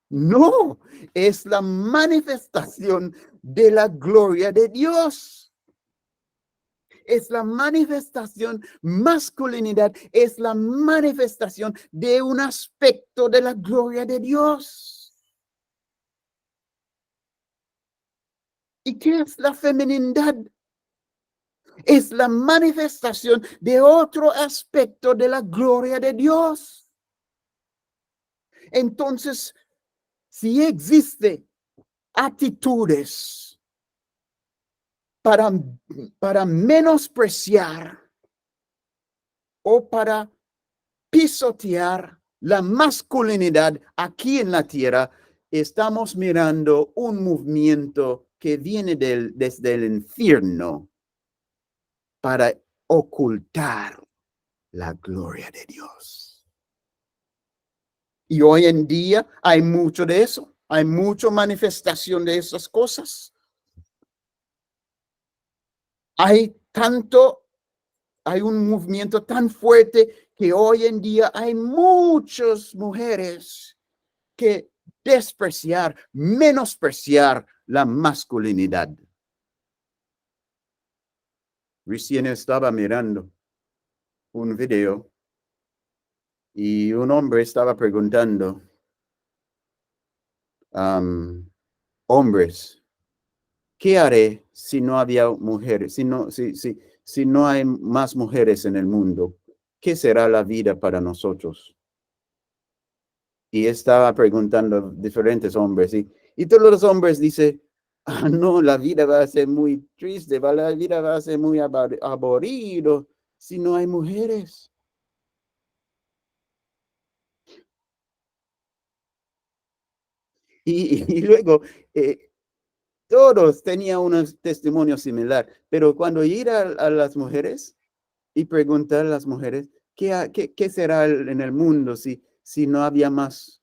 no, es la manifestación de la gloria de Dios. Es la manifestación, masculinidad es la manifestación de un aspecto de la gloria de Dios. ¿Y qué es la feminidad? Es la manifestación de otro aspecto de la gloria de Dios. Entonces, si existe actitudes para menospreciar o para pisotear la masculinidad aquí en la tierra, estamos mirando un movimiento que viene desde el infierno para ocultar la gloria de Dios. Y hoy en día hay mucho de eso, hay mucha manifestación de esas cosas. Hay un movimiento tan fuerte que hoy en día hay muchas mujeres que menospreciar la masculinidad. Recién estaba mirando un video y un hombre estaba preguntando, hombres, ¿qué haré si no había mujeres? Si no hay más mujeres en el mundo, ¿qué será la vida para nosotros? Y estaba preguntando a diferentes hombres y todos los hombres dicen, no, la vida va a ser muy triste, la vida va a ser muy aburrido si no hay mujeres? Y luego, todos tenían un testimonio similar, pero cuando ir a las mujeres y preguntar a las mujeres, ¿qué será en el mundo si no había más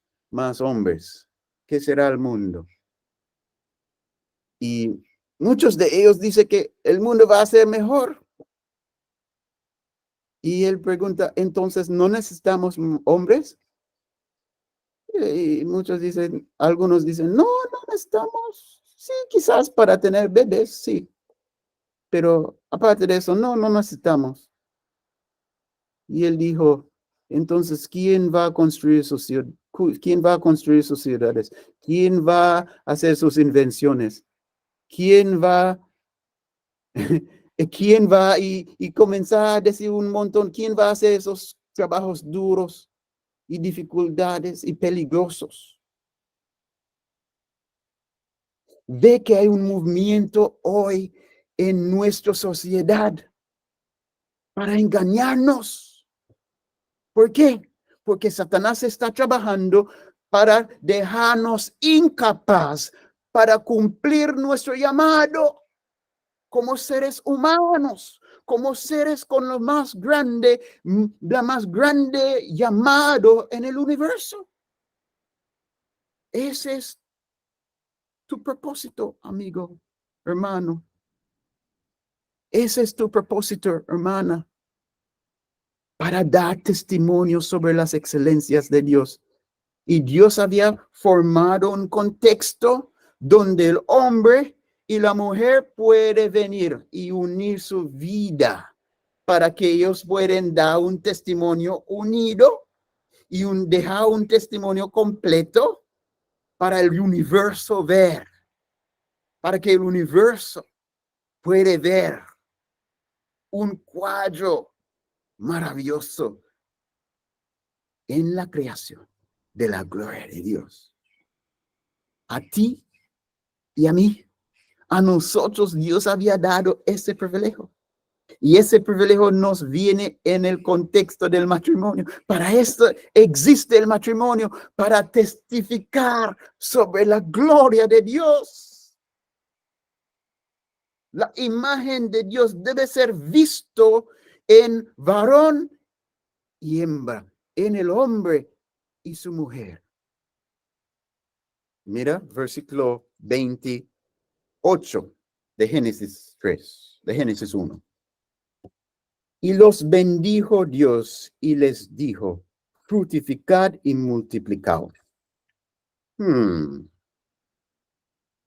hombres? ¿Qué será el mundo? Y muchos de ellos dicen que el mundo va a ser mejor. Y él pregunta, entonces, ¿no necesitamos hombres? Y muchos dicen, algunos dicen, no necesitamos, sí, quizás para tener bebés, sí, pero aparte de eso, no necesitamos. Y él dijo, entonces, ¿quién va a construir ¿Quién va a construir sus ciudades? ¿Quién va a hacer sus invenciones? ¿Quién va, quién va y comenzar a decir un montón? ¿Quién va a hacer esos trabajos duros y dificultades y peligrosos? Ve que hay un movimiento hoy en nuestra sociedad para engañarnos. ¿Por qué? Porque Satanás está trabajando para dejarnos incapaz para cumplir nuestro llamado como seres humanos, como seres con la más grande llamado en el universo. Ese es tu propósito, amigo, hermano. Ese es tu propósito, hermana, para dar testimonio sobre las excelencias de Dios. Y Dios había formado un contexto donde el hombre y la mujer pueden venir y unir su vida para que ellos puedan dar un testimonio unido y dejar un testimonio completo para el universo ver, para que el universo pueda ver un cuadro maravilloso en la creación de la gloria de Dios. A ti y a mí, a nosotros Dios había dado ese privilegio. Y ese privilegio nos viene en el contexto del matrimonio. Para esto existe el matrimonio, para testificar sobre la gloria de Dios. La imagen de Dios debe ser visto en varón y hembra, en el hombre y su mujer. Mira, versículo 28 de Génesis 3, de Génesis 1. Y los bendijo Dios y les dijo, fructificad y multiplicaos.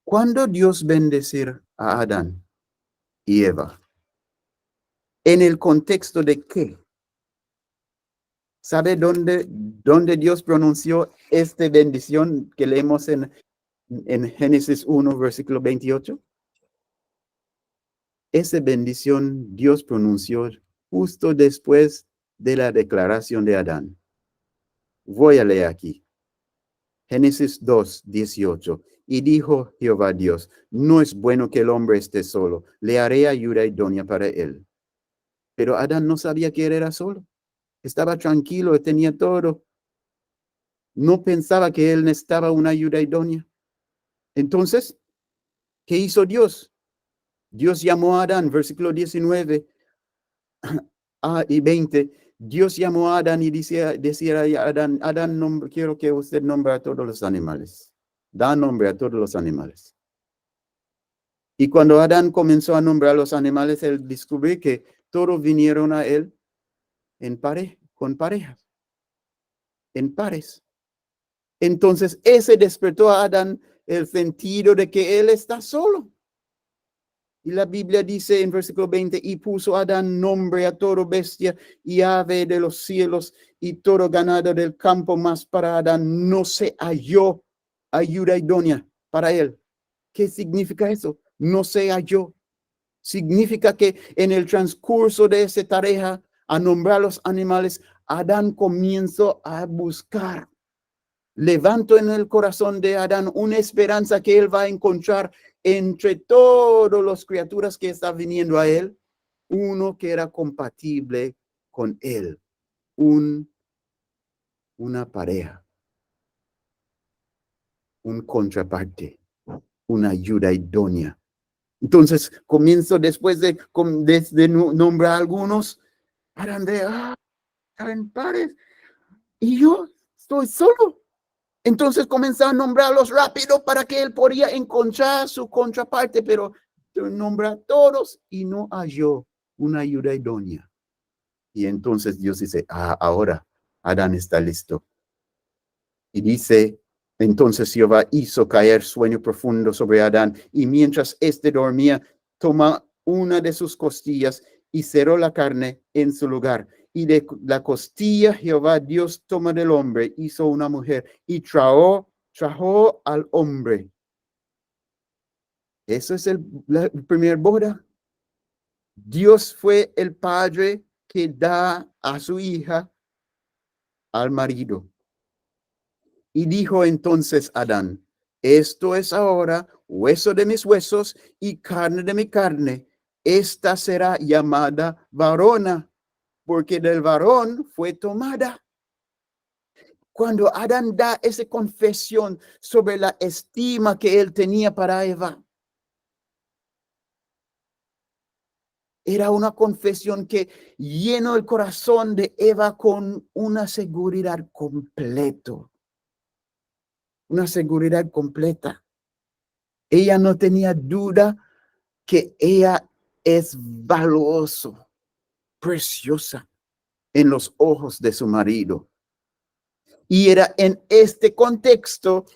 ¿Cuándo Dios bendecir a Adán y Eva? ¿En el contexto de qué? ¿Sabe dónde Dios pronunció esta bendición que leemos en Génesis 1, versículo 28? Esa bendición Dios pronunció justo después de la declaración de Adán. Voy a leer aquí. Génesis 2, 18. Y dijo Jehová Dios, no es bueno que el hombre esté solo, le haré ayuda idónea para él. Pero Adán no sabía que él era solo. Estaba tranquilo, tenía todo. No pensaba que él necesitaba una ayuda idónea. Entonces, ¿qué hizo Dios? Dios llamó a Adán, versículo 19 y 20. Dios llamó a Adán y decía a Adán, quiero que usted nombre a todos los animales. Da nombre a todos los animales. Y cuando Adán comenzó a nombrar los animales, él descubrió que todos vinieron a él con parejas, en pares. Entonces, ese despertó a Adán el sentido de que él está solo. Y la Biblia dice en versículo 20, y puso Adán nombre a todo bestia y ave de los cielos y todo ganado del campo, mas para Adán no se halló ayuda idónea para él. ¿Qué significa eso? No se halló. Significa que en el transcurso de esa tarea, a nombrar los animales, Adán comenzó a buscar. Levanto en el corazón de Adán una esperanza que él va a encontrar entre todas las criaturas que están viniendo a él, uno que era compatible con él, una pareja, un contraparte, una ayuda idónea. Entonces comienzo después de nombrar algunos, Adán de, Karen Párez, y yo estoy solo. Entonces comenzó a nombrarlos rápido para que él podía encontrar su contraparte, pero nombra a todos y no halló una ayuda idónea. Y entonces Dios dice, ahora Adán está listo. Y dice, entonces Jehová hizo caer sueño profundo sobre Adán, y mientras éste dormía, toma una de sus costillas y cerró la carne en su lugar. Y de la costilla Jehová Dios toma del hombre, hizo una mujer y trajo al hombre. Eso es la primera boda. Dios fue el padre que da a su hija al marido. Y dijo entonces Adán, esto es ahora hueso de mis huesos y carne de mi carne. Esta será llamada varona, porque del varón fue tomada. Cuando Adán da esa confesión sobre la estima que él tenía para Eva, era una confesión que llenó el corazón de Eva con una seguridad completa. Una seguridad completa. Ella no tenía duda que ella es valiosa, preciosa en los ojos de su marido. Y era en este contexto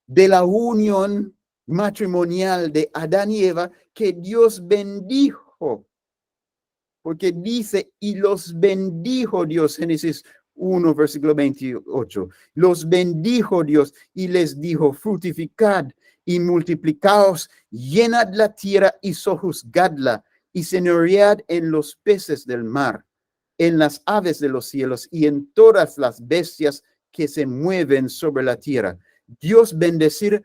de la unión matrimonial de Adán y Eva que Dios bendijo. Porque dice, y los bendijo Dios, Génesis 1, versículo 28. Los bendijo Dios y les dijo, fructificad y multiplicaos, llenad la tierra y sojuzgadla, y señoread en los peces del mar, en las aves de los cielos y en todas las bestias que se mueven sobre la tierra. Dios bendecir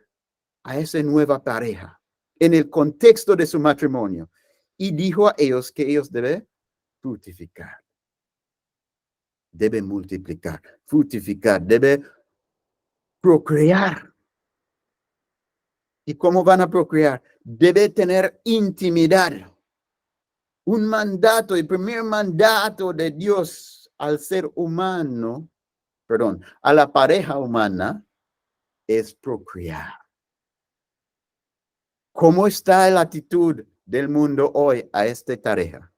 a esa nueva pareja en el contexto de su matrimonio. Y dijo a ellos que ellos deben fructificar, deben multiplicar, fructificar, deben procrear. ¿Y cómo van a procrear? Debe tener intimidad. Un mandato, el primer mandato de Dios al ser humano, a la pareja humana, es procrear. ¿Cómo está la actitud del mundo hoy a esta tarea?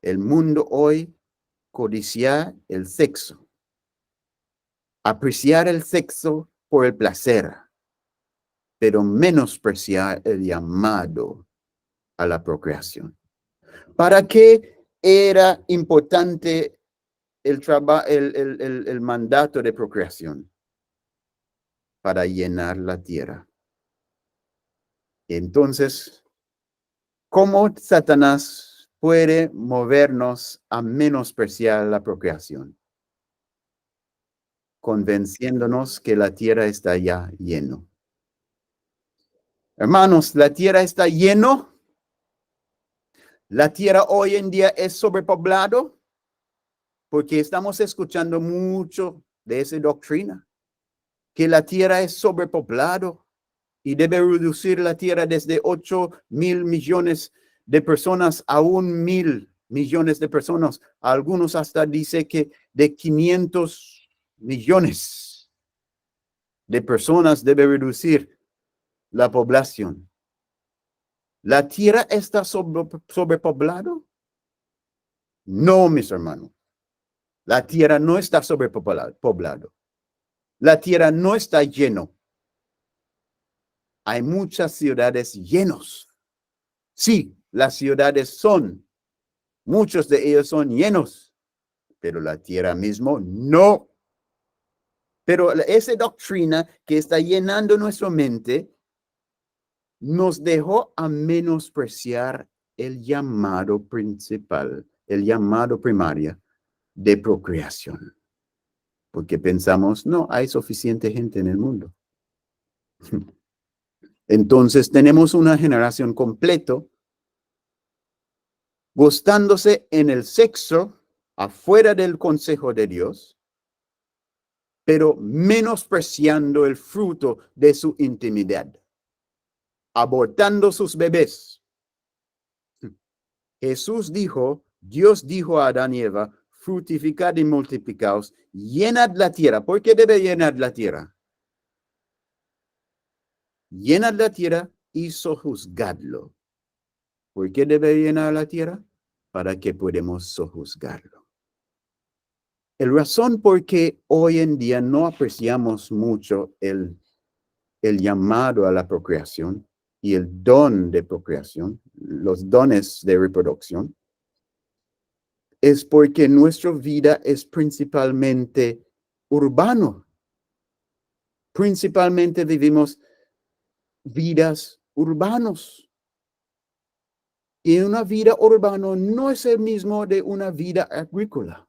El mundo hoy codicia el sexo, apreciar el sexo por el placer, pero menospreciar el llamado a la procreación. ¿Para qué era importante el mandato de procreación? Para llenar la tierra. Entonces, ¿cómo Satanás puede movernos a menospreciar la procreación? Convenciéndonos que la tierra está ya lleno. Hermanos, la tierra está lleno. La tierra hoy en día es sobrepoblado porque estamos escuchando mucho de esa doctrina, que la tierra es sobrepoblado y debe reducir la tierra desde 8,000 millones de personas a 1,000 millones de personas. Algunos hasta dicen que de 500 millones de personas debe reducir la población. ¿La tierra está sobrepoblado? No, mis hermanos. La tierra no está sobrepoblado. La tierra no está lleno. Hay muchas ciudades llenos. Sí, las ciudades muchos de ellos son llenos, pero la tierra mismo no. Pero esa doctrina que está llenando nuestra mente nos dejó a menospreciar el llamado principal, el llamado primario de procreación. Porque pensamos, no, hay suficiente gente en el mundo. Entonces tenemos una generación completa gustándose en el sexo afuera del consejo de Dios, pero menospreciando el fruto de su intimidad, abortando sus bebés. Jesús dijo, Dios dijo a Adán y Eva, fructificad y multiplicaos, llenad la tierra. ¿Por qué debe llenar la tierra? Llenad la tierra y sojuzgadlo. ¿Por qué debe llenar la tierra? Para que podamos sojuzgarlo. El razón por qué hoy en día no apreciamos mucho el llamado a la procreación y el don de procreación, los dones de reproducción, es porque nuestra vida es principalmente urbano. Principalmente vivimos vidas urbanos. Y una vida urbana no es el mismo de una vida agrícola.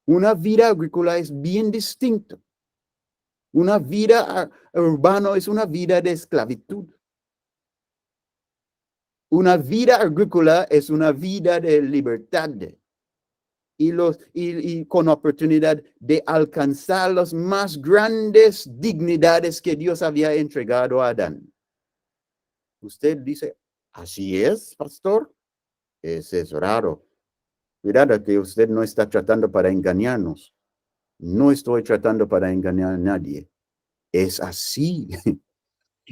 Una vida agrícola es bien distinto. Una vida urbana es una vida de esclavitud. Una vida agrícola es una vida de libertad y con oportunidad de alcanzar las más grandes dignidades que Dios había entregado a Adán. Usted dice, ¿así es, pastor? Ese es raro. Cuidado que usted no está tratando para engañarnos. No estoy tratando para engañar a nadie. Es así.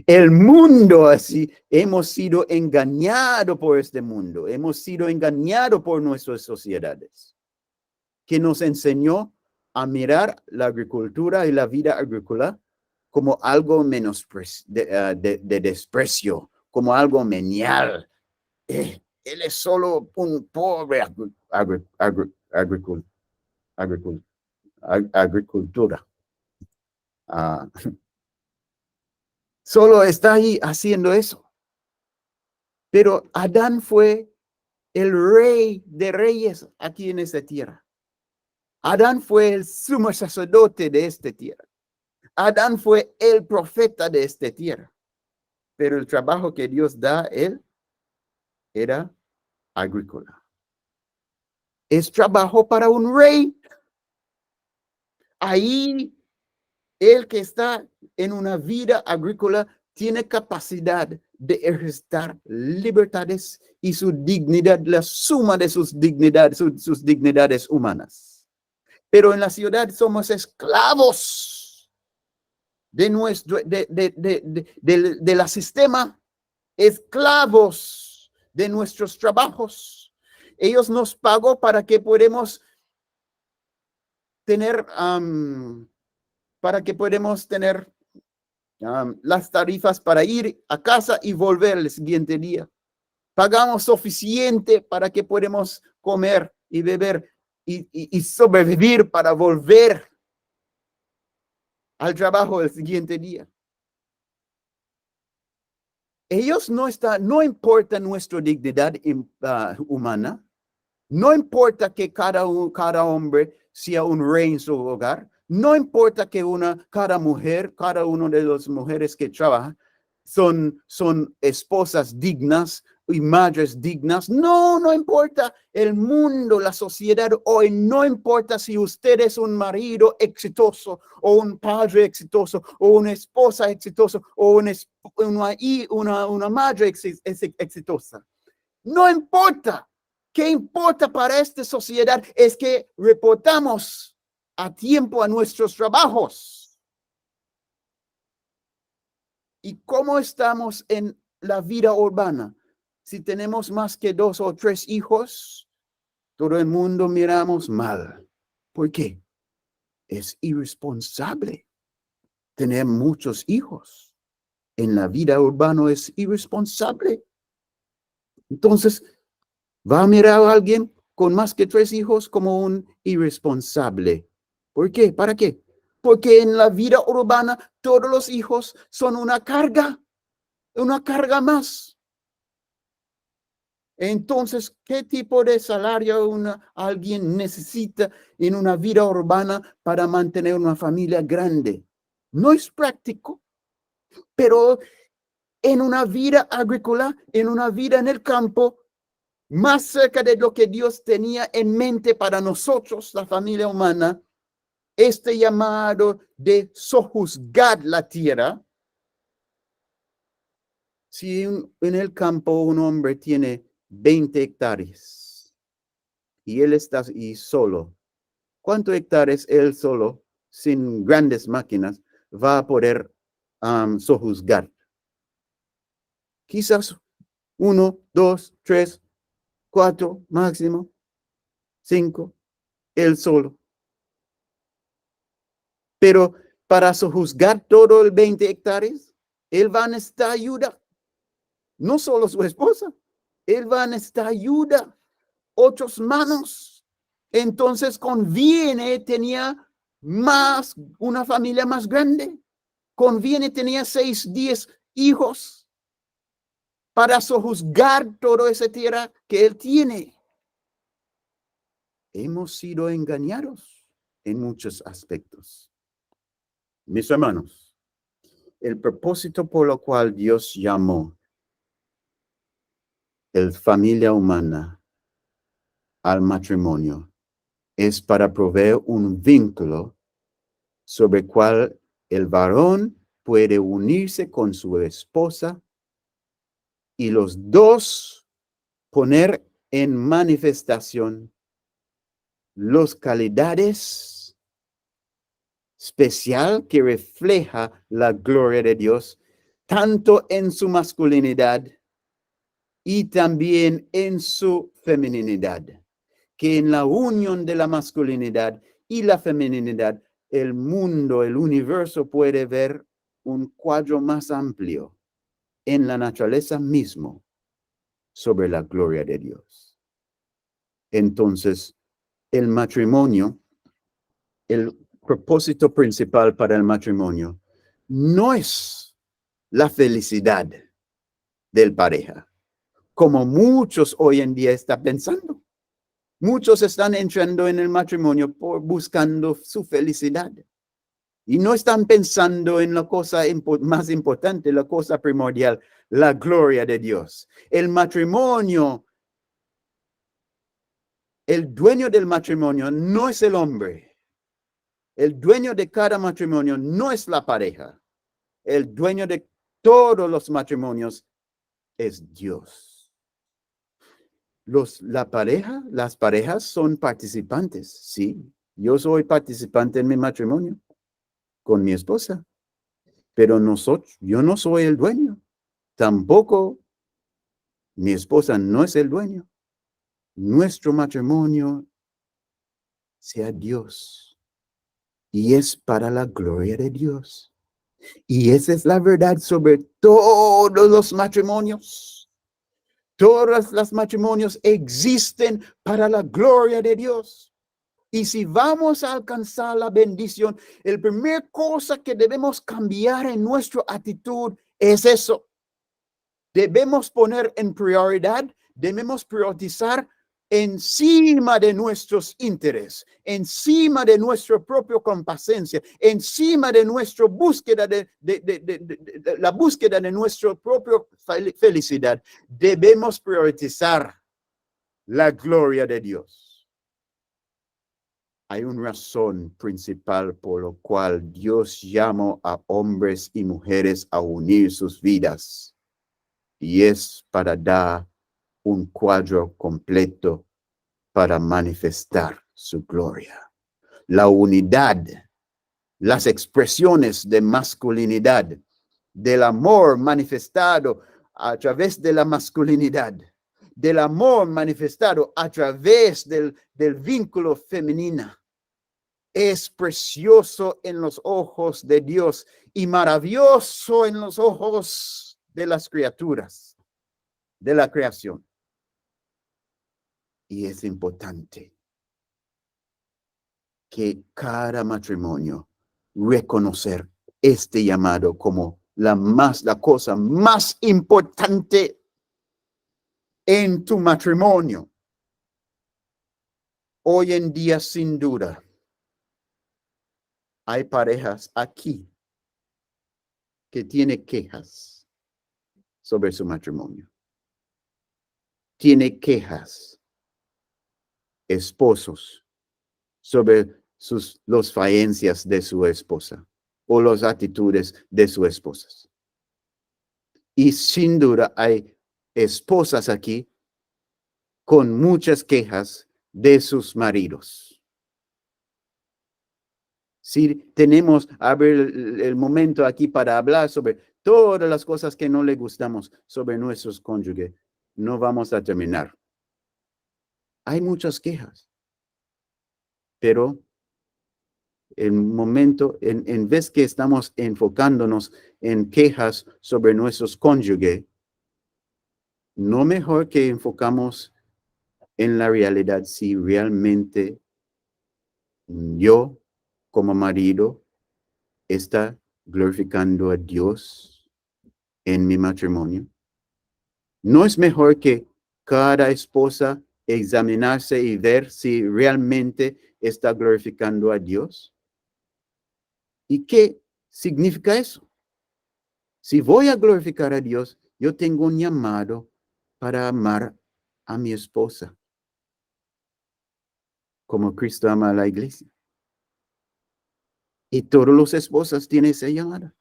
El mundo así. Hemos sido engañados por este mundo. Hemos sido engañados por nuestras sociedades, que nos enseñó a mirar la agricultura y la vida agrícola como algo menos de desprecio, como algo menial. Él es solo un pobre agricultura. Solo está ahí haciendo eso. Pero Adán fue el rey de reyes aquí en esta tierra. Adán fue el sumo sacerdote de esta tierra. Adán fue el profeta de esta tierra. Pero el trabajo que Dios da a él era agrícola. Es trabajo para un rey. Ahí, el que está en una vida agrícola tiene capacidad de ejercer libertades y su dignidad, la suma de sus dignidades humanas. Pero en la ciudad somos esclavos de la sistema, esclavos de nuestros trabajos. Ellos nos pagó para que podamos tener las tarifas para ir a casa y volver el siguiente día. Pagamos suficiente para que podamos comer y beber y sobrevivir para volver al trabajo el siguiente día. Ellos no importa nuestra dignidad humana, no importa que cada hombre sea un rey en su hogar, no importa que cada mujer, cada una de las mujeres que trabajan son esposas dignas y madres dignas. No importa el mundo, la sociedad hoy, no importa si usted es un marido exitoso o un padre exitoso o una esposa exitosa o una madre exitosa. No importa. ¿Qué importa para esta sociedad? Es que reportamos a tiempo a nuestros trabajos. ¿Y cómo estamos en la vida urbana? Si tenemos más que 2 o 3 hijos, todo el mundo miramos mal. ¿Por qué? Es irresponsable tener muchos hijos. En la vida urbana es irresponsable. Entonces, ¿va a mirar a alguien con más que 3 hijos como un irresponsable? ¿Por qué? ¿Para qué? Porque en la vida urbana todos los hijos son una carga más. Entonces, ¿qué tipo de salario alguien necesita en una vida urbana para mantener una familia grande? No es práctico, pero en una vida agrícola, en una vida en el campo, más cerca de lo que Dios tenía en mente para nosotros, la familia humana, este llamado de sojuzgar la tierra. Si en el campo un hombre tiene 20 hectáreas y él está y solo, ¿cuántos hectáreas él solo, sin grandes máquinas, va a poder sojuzgar? Quizás 1, 2, 3, 4, máximo 5, él solo. Pero para sojuzgar todo el 20 hectáreas, él va a necesitar ayuda. No solo su esposa, él va a necesitar ayuda, otras manos. Entonces conviene tenía una familia más grande. Conviene tenía 6, 10 hijos para sojuzgar toda esa tierra que él tiene. Hemos sido engañados en muchos aspectos. Mis hermanos, el propósito por lo cual Dios llamó la familia humana al matrimonio es para proveer un vínculo sobre el cual el varón puede unirse con su esposa y los dos poner en manifestación las calidades especial que refleja la gloria de Dios, tanto en su masculinidad y también en su feminidad, que en la unión de la masculinidad y la feminidad, el mundo, el universo puede ver un cuadro más amplio en la naturaleza mismo sobre la gloria de Dios. Entonces, el matrimonio, el propósito principal para el matrimonio no es la felicidad del pareja, como muchos hoy en día están pensando. Muchos están entrando en el matrimonio buscando su felicidad y no están pensando en la cosa más importante, la cosa primordial, la gloria de Dios. El matrimonio, el dueño del matrimonio no es el hombre. El dueño de cada matrimonio no es la pareja. El dueño de todos los matrimonios es Dios. Las parejas son participantes, sí. Yo soy participante en mi matrimonio con mi esposa, pero yo no soy el dueño. Tampoco mi esposa no es el dueño. Nuestro matrimonio sea Dios y es para la gloria de Dios. Y esa es la verdad sobre todos los matrimonios. Todos los matrimonios existen para la gloria de Dios. Y si vamos a alcanzar la bendición, la primera cosa que debemos cambiar en nuestra actitud es eso. Debemos poner en prioridad, debemos priorizar encima de nuestros intereses, encima de nuestra propia complacencia, encima de nuestra búsqueda la búsqueda de nuestra propia felicidad. Debemos priorizar la gloria de Dios. Hay una razón principal por la cual Dios llama a hombres y mujeres a unir sus vidas. Y es para dar un cuadro completo para manifestar su gloria. La unidad, las expresiones de masculinidad, del amor manifestado a través de la masculinidad, del amor manifestado a través del vínculo femenino. Es precioso en los ojos de Dios y maravilloso en los ojos de las criaturas, de la creación. Y es importante que cada matrimonio reconocer este llamado como la cosa más importante en tu matrimonio. Hoy en día, sin duda, hay parejas aquí que tienen quejas sobre su matrimonio. tiene quejas, esposos, sobre las falencias de su esposa o las actitudes de sus esposas. Y sin duda hay esposas aquí con muchas quejas de sus maridos. Si tenemos el momento aquí para hablar sobre todas las cosas que no le gustamos sobre nuestros cónyuges, no vamos a terminar. Hay muchas quejas, pero el momento, en vez que estamos enfocándonos en quejas sobre nuestros cónyuges, no mejor que enfocamos en la realidad si realmente yo como marido está glorificando a Dios en mi matrimonio. ¿No es mejor que cada esposa examinarse y ver si realmente está glorificando a Dios? ¿Y qué significa eso? Si voy a glorificar a Dios, yo tengo un llamado para amar a mi esposa, como Cristo ama a la iglesia. Y todas las esposas tienen ese llamado.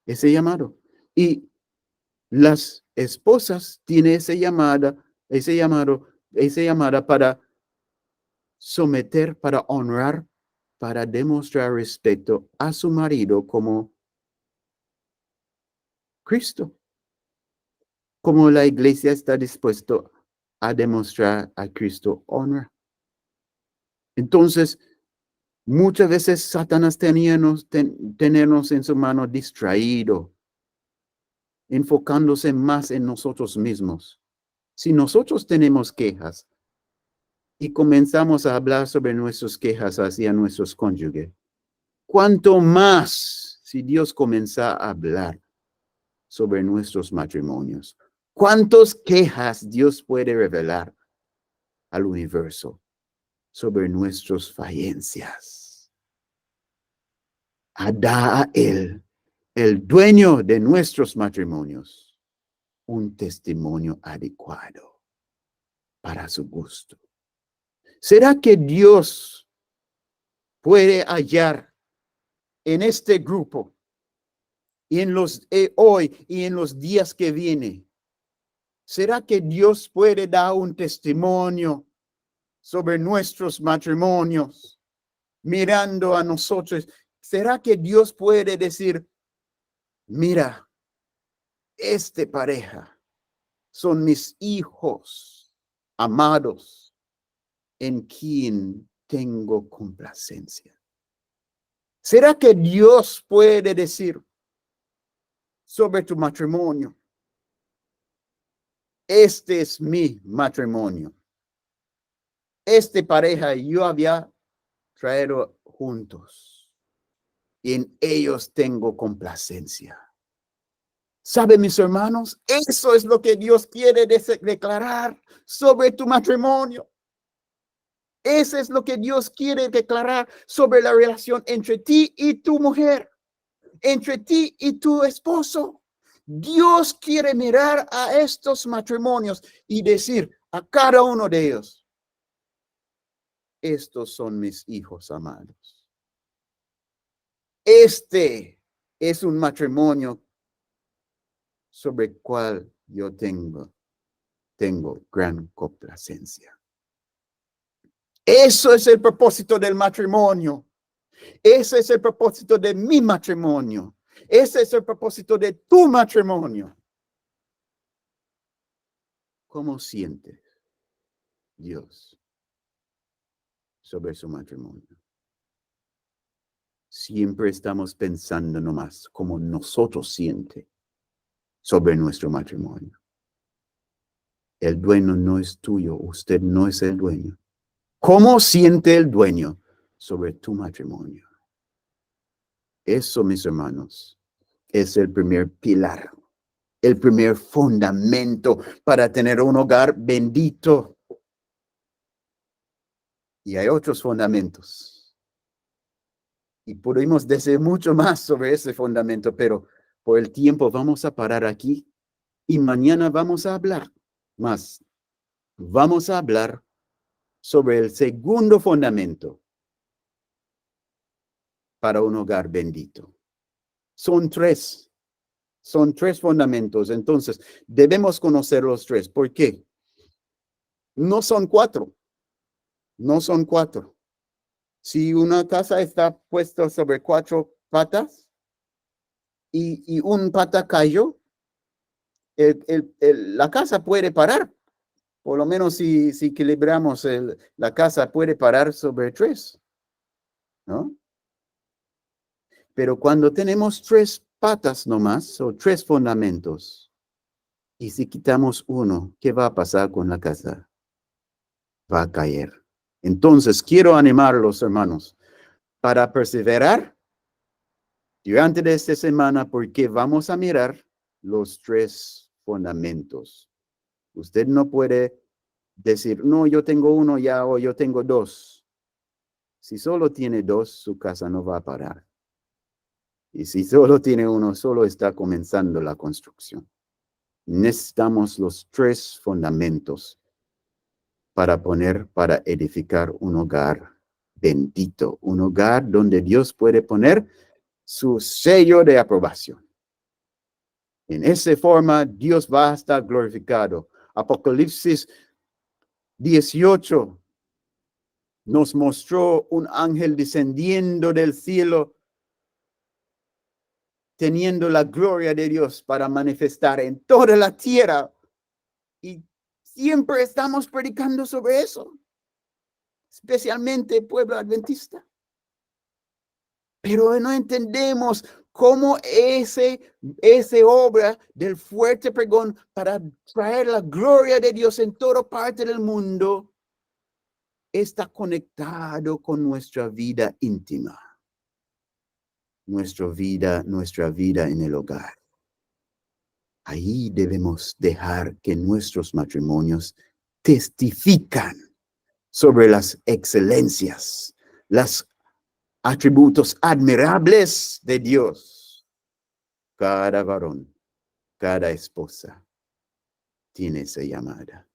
Ese llamado. Y las esposas tienen esa llamada para someter, para honrar, para demostrar respeto a su marido como Cristo. Como la iglesia está dispuesto a demostrar a Cristo honra. Entonces, muchas veces Satanás tenernos en su mano distraído, enfocándose más en nosotros mismos. Si nosotros tenemos quejas y comenzamos a hablar sobre nuestras quejas hacia nuestros cónyuges, cuanto más si Dios comienza a hablar sobre nuestros matrimonios, cuántas quejas Dios puede revelar al universo sobre nuestras falencias. Da a Él, el dueño de nuestros matrimonios, un testimonio adecuado para su gusto. ¿Será que Dios puede hallar en este grupo y en los hoy y en los días que vienen? ¿Será que Dios puede dar un testimonio sobre nuestros matrimonios mirando a nosotros? ¿Será que Dios puede decir, mira, esta pareja son mis hijos amados en quien tengo complacencia? ¿Será que Dios puede decir sobre tu matrimonio, este es mi matrimonio? Esta pareja yo había traído juntos y en ellos tengo complacencia. ¿Saben, mis hermanos? Eso es lo que Dios quiere declarar sobre tu matrimonio. Eso es lo que Dios quiere declarar sobre la relación entre ti y tu mujer, entre ti y tu esposo. Dios quiere mirar a estos matrimonios y decir a cada uno de ellos, estos son mis hijos amados. Este es un matrimonio sobre el cual yo tengo gran complacencia. Eso es el propósito del matrimonio. Ese es el propósito de mi matrimonio. Ese es el propósito de tu matrimonio. ¿Cómo siente Dios sobre su matrimonio? Siempre estamos pensando nomás como nosotros siente sobre nuestro matrimonio. El dueño no es tuyo, usted no es el dueño. ¿Cómo siente el dueño sobre tu matrimonio? Eso, mis hermanos, es el primer pilar, el primer fundamento para tener un hogar bendito. Y hay otros fundamentos. Y podemos decir mucho más sobre ese fundamento, pero por el tiempo vamos a parar aquí Y mañana vamos a hablar más. Vamos a hablar sobre el segundo fundamento para un hogar bendito. Son tres fundamentos. Entonces, debemos conocer los tres. ¿Por qué? No son cuatro. Si una casa está puesta sobre cuatro patas y un pata cayó, la casa puede parar. Por lo menos si equilibramos la casa puede parar sobre tres, ¿no? Pero cuando tenemos tres patas nomás, o tres fundamentos, y si quitamos uno, ¿qué va a pasar con la casa? Va a caer. Entonces, quiero animarlos, hermanos, para perseverar durante esta semana, porque vamos a mirar los tres fundamentos. Usted no puede decir, no, yo tengo uno ya o yo tengo dos. Si solo tiene dos, su casa no va a parar. Y si solo tiene uno, solo está comenzando la construcción. Necesitamos los tres fundamentos para edificar un hogar bendito, un hogar donde Dios puede poner su sello de aprobación. En esa forma, Dios va a estar glorificado. Apocalipsis 18 nos mostró un ángel descendiendo del cielo, teniendo la gloria de Dios para manifestar en toda la tierra. Y siempre estamos predicando sobre eso, especialmente el pueblo adventista. Pero no entendemos cómo esa obra del fuerte pregón para traer la gloria de Dios en toda parte del mundo está conectado con nuestra vida íntima, nuestra vida en el hogar. Ahí debemos dejar que nuestros matrimonios testifican sobre las excelencias, los atributos admirables de Dios. Cada varón, cada esposa tiene esa llamada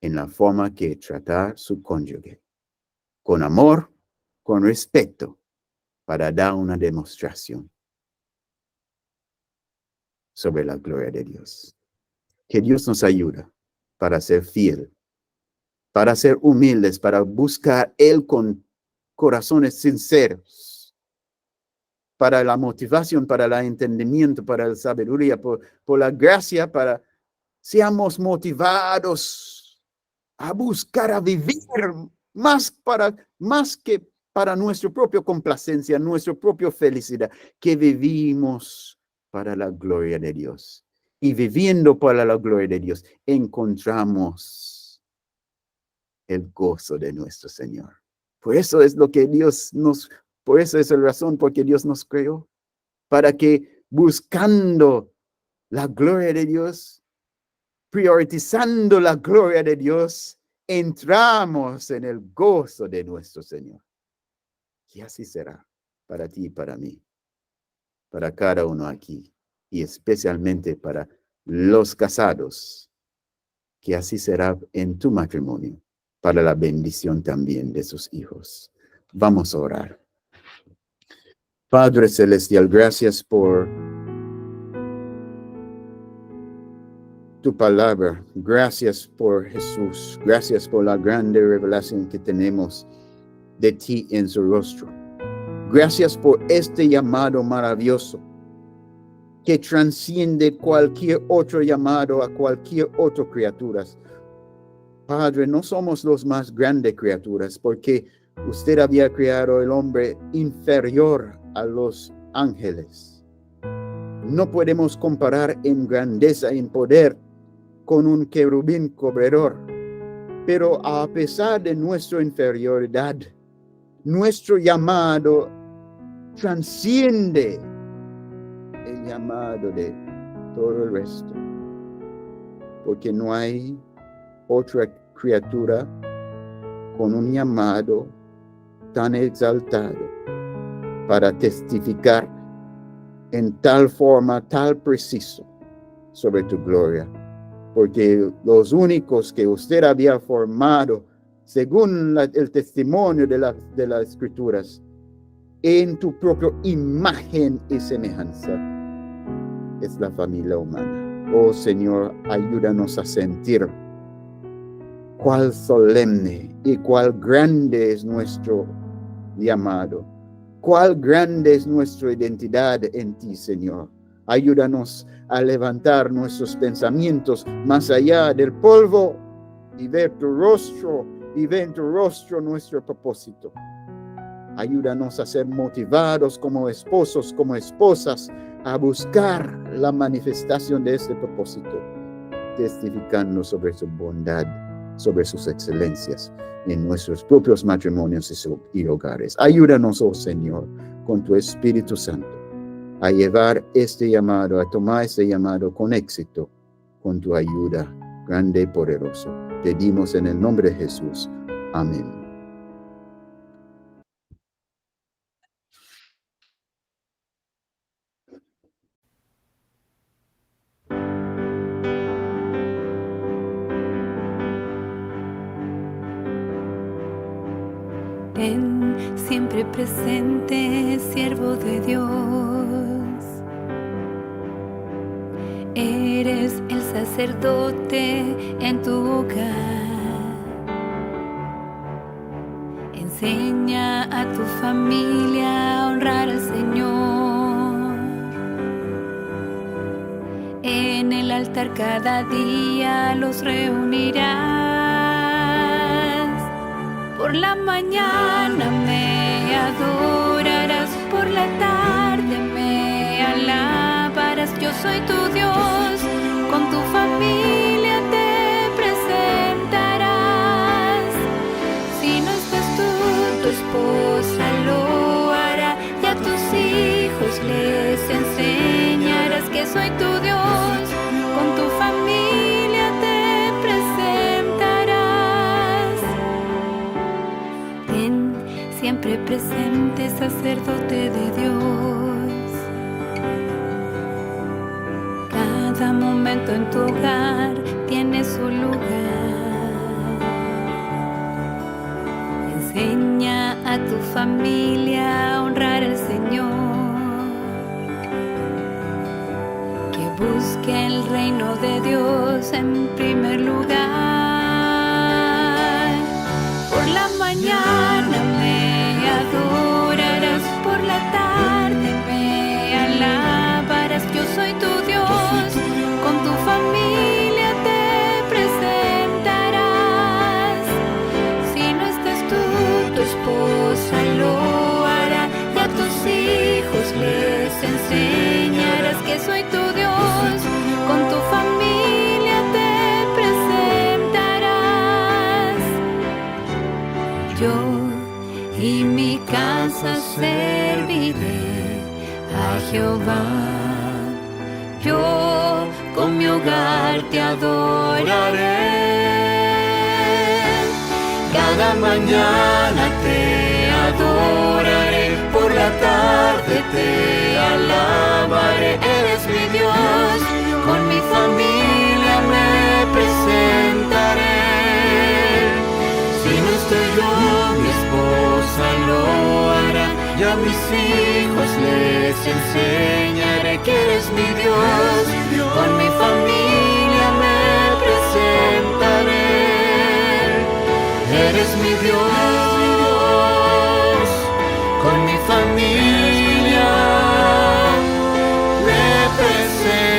en la forma que tratar su cónyuge, con amor, con respeto, para dar una demostración sobre la gloria de Dios. Que Dios nos ayude para ser fiel, para ser humildes, para buscar Él con corazones sinceros, para la motivación, para el entendimiento, para la sabiduría, por la gracia, para seamos motivados a buscar, a vivir más que para nuestra propia complacencia, nuestra propia felicidad, que vivimos para la gloria de Dios. Y viviendo para la gloria de Dios, encontramos el gozo de nuestro Señor. Por eso es lo que por eso es la razón por que Dios nos creó, para que buscando la gloria de Dios, priorizando la gloria de Dios, entramos en el gozo de nuestro Señor. Y así será para ti y para mí, para cada uno aquí, y especialmente para los casados, que así será en tu matrimonio, para la bendición también de sus hijos. Vamos a orar. Padre Celestial, gracias por tu palabra. Gracias por Jesús. Gracias por la grande revelación que tenemos de ti en su rostro. Gracias por este llamado maravilloso que transciende cualquier otro llamado a cualquier otra criatura. Padre, no somos los más grandes criaturas porque usted había creado el hombre inferior a los ángeles. No podemos comparar en grandeza, en poder, con un querubín cubridor. Pero a pesar de nuestra inferioridad, nuestro llamado transciende el llamado de todo el resto. Porque no hay otra criatura con un llamado tan exaltado para testificar en tal forma, tal preciso, sobre tu gloria, porque los únicos que usted había formado, según el testimonio de las Escrituras, en tu propia imagen y semejanza, es la familia humana. Oh Señor, ayúdanos a sentir cuál solemne y cuál grande es nuestro llamado, cuál grande es nuestra identidad en ti, Señor. Ayúdanos a levantar nuestros pensamientos más allá del polvo y ver tu rostro, y ver en tu rostro nuestro propósito. Ayúdanos a ser motivados como esposos, como esposas, a buscar la manifestación de este propósito, testificando sobre su bondad, sobre sus excelencias en nuestros propios matrimonios y hogares. Ayúdanos, oh Señor, con tu Espíritu Santo, a llevar este llamado, a tomar este llamado con éxito, con tu ayuda grande y poderosa. Pedimos en el nombre de Jesús. Amén. Ven, siempre presente, siervo de Dios. Eres el sacerdote en tu hogar. Enseña a tu familia a honrar al Señor. En el altar cada día los reunirás. Por la mañana me adorarás, por la tarde me alabarás. Yo soy tu Dios, con tu familia te presentarás. Si no estás tú, tu esposa lo hará, y a tus hijos les enseñarás que soy tu Dios, con tu familia te presentarás. Ven, siempre presente, sacerdote de Dios. Cada momento en tu hogar tiene su lugar. Enseña a tu familia a honrar al Señor. Que busque el reino de Dios en primer lugar. Por la mañana me adorarás, por la tarde me alabarás. Yo soy tu Dios, con tu familia te presentarás. Si no estás tú, tu esposa lo hará, y a tus hijos les enseñarás que soy tu Dios, con tu familia te presentarás. Yo y mi casa serviré a Jehová. Yo con mi hogar te adoraré. Cada mañana te adoraré, por la tarde te alabaré. Eres mi Dios, con mi familia me presentaré. Si no estoy yo, mi esposa lo hará, y a mis hijos les enseñaré que eres mi Dios, con mi familia me presentaré. Eres mi Dios, con mi familia me presentaré.